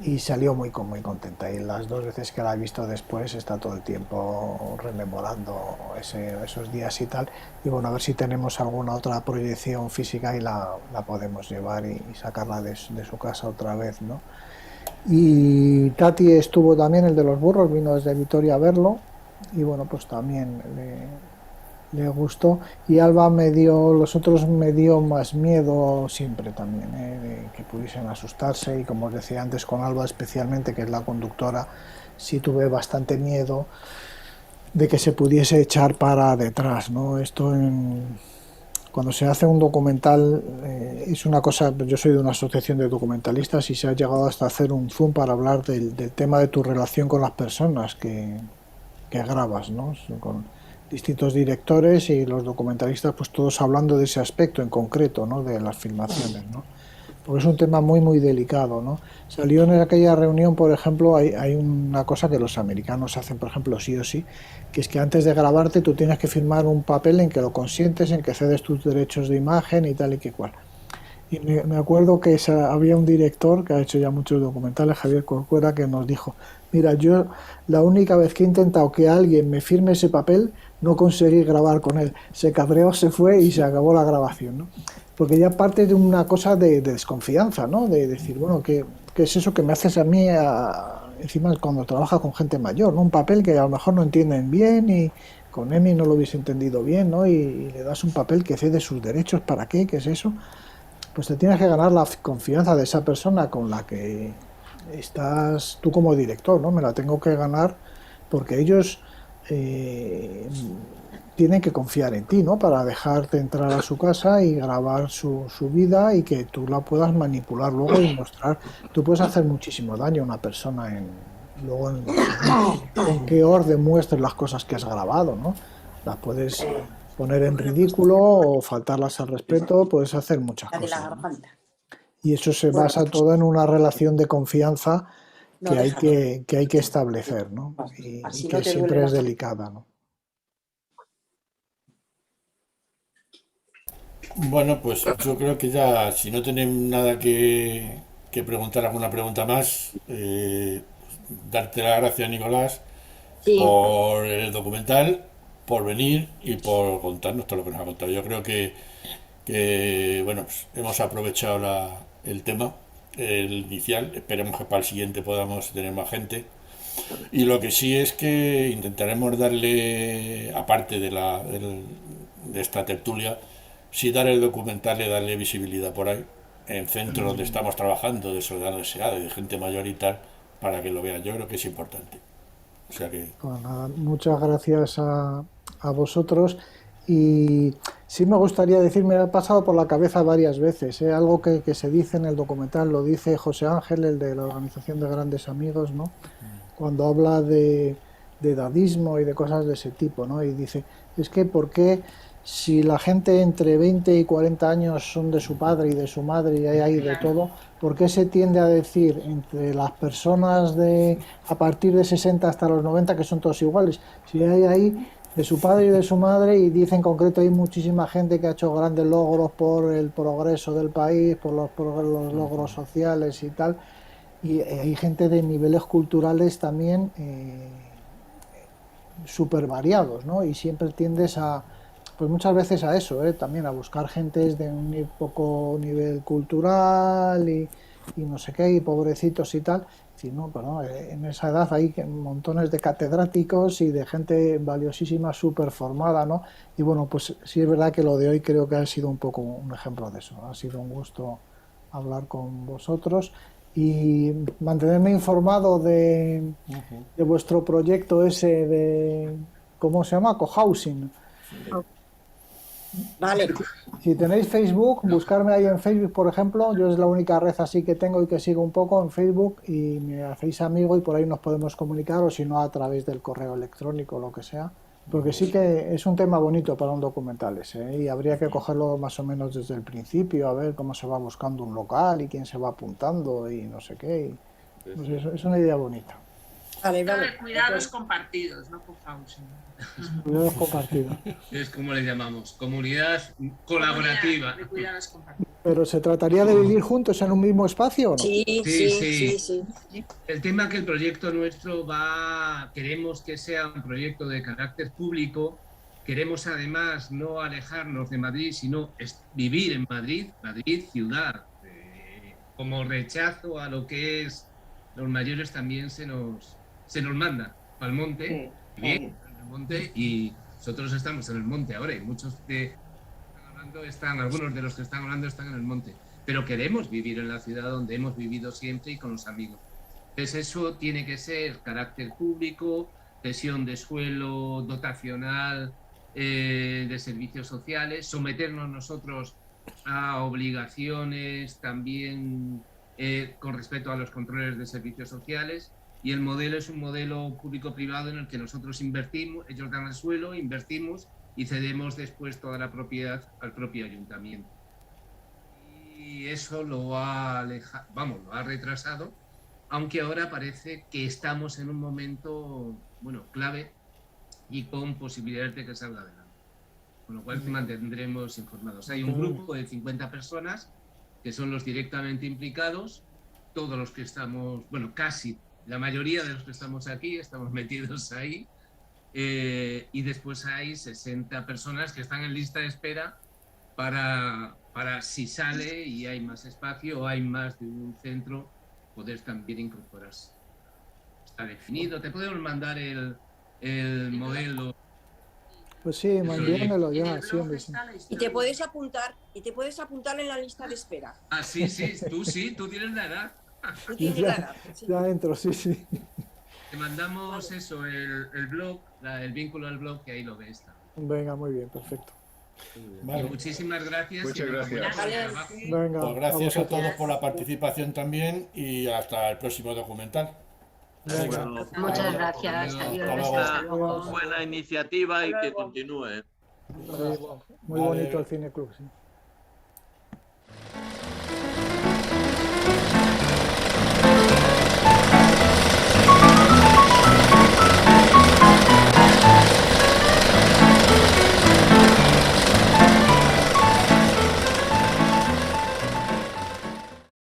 B: Y salió muy contenta. Y las 2 veces que la he visto después está todo el tiempo rememorando esos días y tal. Y bueno, a ver si tenemos alguna otra proyección física y la podemos llevar y sacarla de su casa otra vez, ¿no? Y Tati estuvo también, el de los burros, vino desde Vitoria a verlo y bueno, pues también le gustó. Y Alba los otros me dio más miedo siempre también, de que pudiesen asustarse, y como os decía antes, con Alba especialmente, que es la conductora, sí tuve bastante miedo de que se pudiese echar para detrás, ¿no? Cuando se hace un documental es una cosa, yo soy de una asociación de documentalistas y se ha llegado hasta hacer un Zoom para hablar del tema de tu relación con las personas que grabas, ¿no? Con distintos directores y los documentalistas pues todos hablando de ese aspecto en concreto, ¿no? De las filmaciones, ¿no? Porque es un tema muy delicado, ¿no? Salió en aquella reunión, por ejemplo, hay una cosa que los americanos hacen, por ejemplo, sí o sí, que es que antes de grabarte tú tienes que firmar un papel en que lo consientes, en que cedes tus derechos de imagen y tal y que cual. Y me acuerdo que había un director que ha hecho ya muchos documentales, Javier Corcuera, que nos dijo: mira, yo la única vez que he intentado que alguien me firme ese papel, no conseguí grabar con él. Se cabreó, se fue y se acabó la grabación, ¿no? Porque ya parte de una cosa de desconfianza, ¿no? De decir, bueno, ¿qué es eso que me haces a mí encima cuando trabaja con gente mayor, ¿no? Un papel que a lo mejor no entienden bien y con Emi no lo hubiese entendido bien, ¿no? Y le das un papel que cede sus derechos, ¿para qué? ¿Qué es eso? Pues te tienes que ganar la confianza de esa persona con la que estás tú como director, ¿no? Me la tengo que ganar porque ellos tienen que confiar en ti, ¿no? Para dejarte entrar a su casa y grabar su vida y que tú la puedas manipular luego y mostrar. Tú puedes hacer muchísimo daño a una persona en qué orden muestres las cosas que has grabado, ¿no? Las puedes poner en ridículo o faltarlas al respeto, puedes hacer muchas cosas, ¿no? Y eso se basa todo en una relación de confianza que hay que establecer, ¿no? Y que siempre es delicada, ¿no?
A: Bueno, pues yo creo que ya, si no tenéis nada que preguntar, alguna pregunta más, darte las gracias, Nicolás,
G: Sí,
A: por el documental, por venir y por contarnos todo lo que nos ha contado. Yo creo que bueno, pues hemos aprovechado el tema, el inicial. Esperemos que para el siguiente podamos tener más gente. Y lo que sí es que intentaremos darle, aparte de esta tertulia, sí dar el documental y darle visibilidad por ahí, en centros donde estamos trabajando, de soledad deseada y de gente mayor y tal, para que lo vean. Yo creo que es importante. O sea que...
B: Pues nada, muchas gracias a vosotros. Y sí me gustaría decir, me ha pasado por la cabeza varias veces, algo que se dice en el documental, lo dice José Ángel, el de la Organización de Grandes Amigos, ¿no? Cuando habla de edadismo y de cosas de ese tipo, ¿no? Y dice, es que ¿por qué si la gente entre 20 y 40 años son de su padre y de su madre y hay de todo, ¿por qué se tiende a decir entre las personas a partir de 60 hasta los 90 que son todos iguales? Si hay ahí de su padre y de su madre, y dice en concreto hay muchísima gente que ha hecho grandes logros por el progreso del país, por los logros sociales y tal, y hay gente de niveles culturales también súper variados, ¿no? Y siempre tiendes pues muchas veces a eso, también a buscar gentes de un poco nivel cultural y no sé qué, y pobrecitos y tal. Sí, no, pero en esa edad hay montones de catedráticos y de gente valiosísima, súper formada, ¿no? Y bueno, pues sí es verdad que lo de hoy creo que ha sido un poco un ejemplo de eso. Ha sido un gusto hablar con vosotros y mantenerme informado de vuestro proyecto ese de, ¿cómo se llama? Cohousing.
G: vale.
B: Si tenéis Facebook, buscarme ahí en Facebook, por ejemplo. Yo es la única red así que tengo y que sigo un poco en Facebook, y me hacéis amigo y por ahí nos podemos comunicar, o si no a través del correo electrónico o lo que sea. Porque sí que es un tema bonito para un documental ese, y habría que cogerlo más o menos desde el principio, a ver cómo se va buscando un local y quién se va apuntando y no sé qué. Pues eso es una idea bonita.
G: Vale,
J: Esto
G: vale.
J: de cuidados compartidos, no cohousing.
B: Cuidados compartidos.
E: Es como le llamamos, comunidad colaborativa.
J: De cuidados compartidos.
B: ¿Pero se trataría de vivir juntos en un mismo espacio o no?
G: Sí,
E: Sí,
G: sí,
E: sí.
G: sí.
E: El tema que el proyecto nuestro queremos que sea un proyecto de carácter público, queremos además no alejarnos de Madrid, sino vivir en Madrid, Madrid ciudad, como rechazo a lo que es los mayores también se nos manda al monte, bien, al monte, y nosotros estamos en el monte ahora, y muchos algunos de los que están hablando están en el monte, pero queremos vivir en la ciudad donde hemos vivido siempre y con los amigos. Entonces eso tiene que ser carácter público, cesión de suelo, dotacional, de servicios sociales, someternos nosotros a obligaciones también con respecto a los controles de servicios sociales, y el modelo es un modelo público-privado en el que nosotros invertimos, ellos dan el suelo, invertimos y cedemos después toda la propiedad al propio ayuntamiento. Y eso lo ha retrasado, aunque ahora parece que estamos en un momento, clave y con posibilidades de que salga adelante. Con lo cual te mantendremos informados. Hay un grupo de 50 personas que son los directamente implicados, todos los que estamos, casi la mayoría de los que estamos aquí estamos metidos ahí, y después hay 60 personas que están en lista de espera para si sale y hay más espacio o hay más de un centro, poder también incorporarse. Está definido, te podemos mandar el modelo.
B: Pues sí, envíamelo ya, sí, hombre, sí.
G: Y te puedes apuntar en la lista de espera.
E: Ah, sí, tú tienes la edad.
G: Tú tienes la edad. Sí.
B: Ya entro, sí.
E: Te mandamos eso, el blog, el vínculo al blog, que ahí lo ves.
B: Venga, muy bien, perfecto.
A: Vale.
E: Muchísimas gracias.
D: Muchas gracias.
B: Venga,
A: Pues gracias a todos por la participación también, y hasta el próximo documental.
B: Venga.
K: Muchas gracias. Adiós.
A: Hasta
K: luego.
C: Buena iniciativa y que continúe.
B: Muy bonito el Cine Club, sí.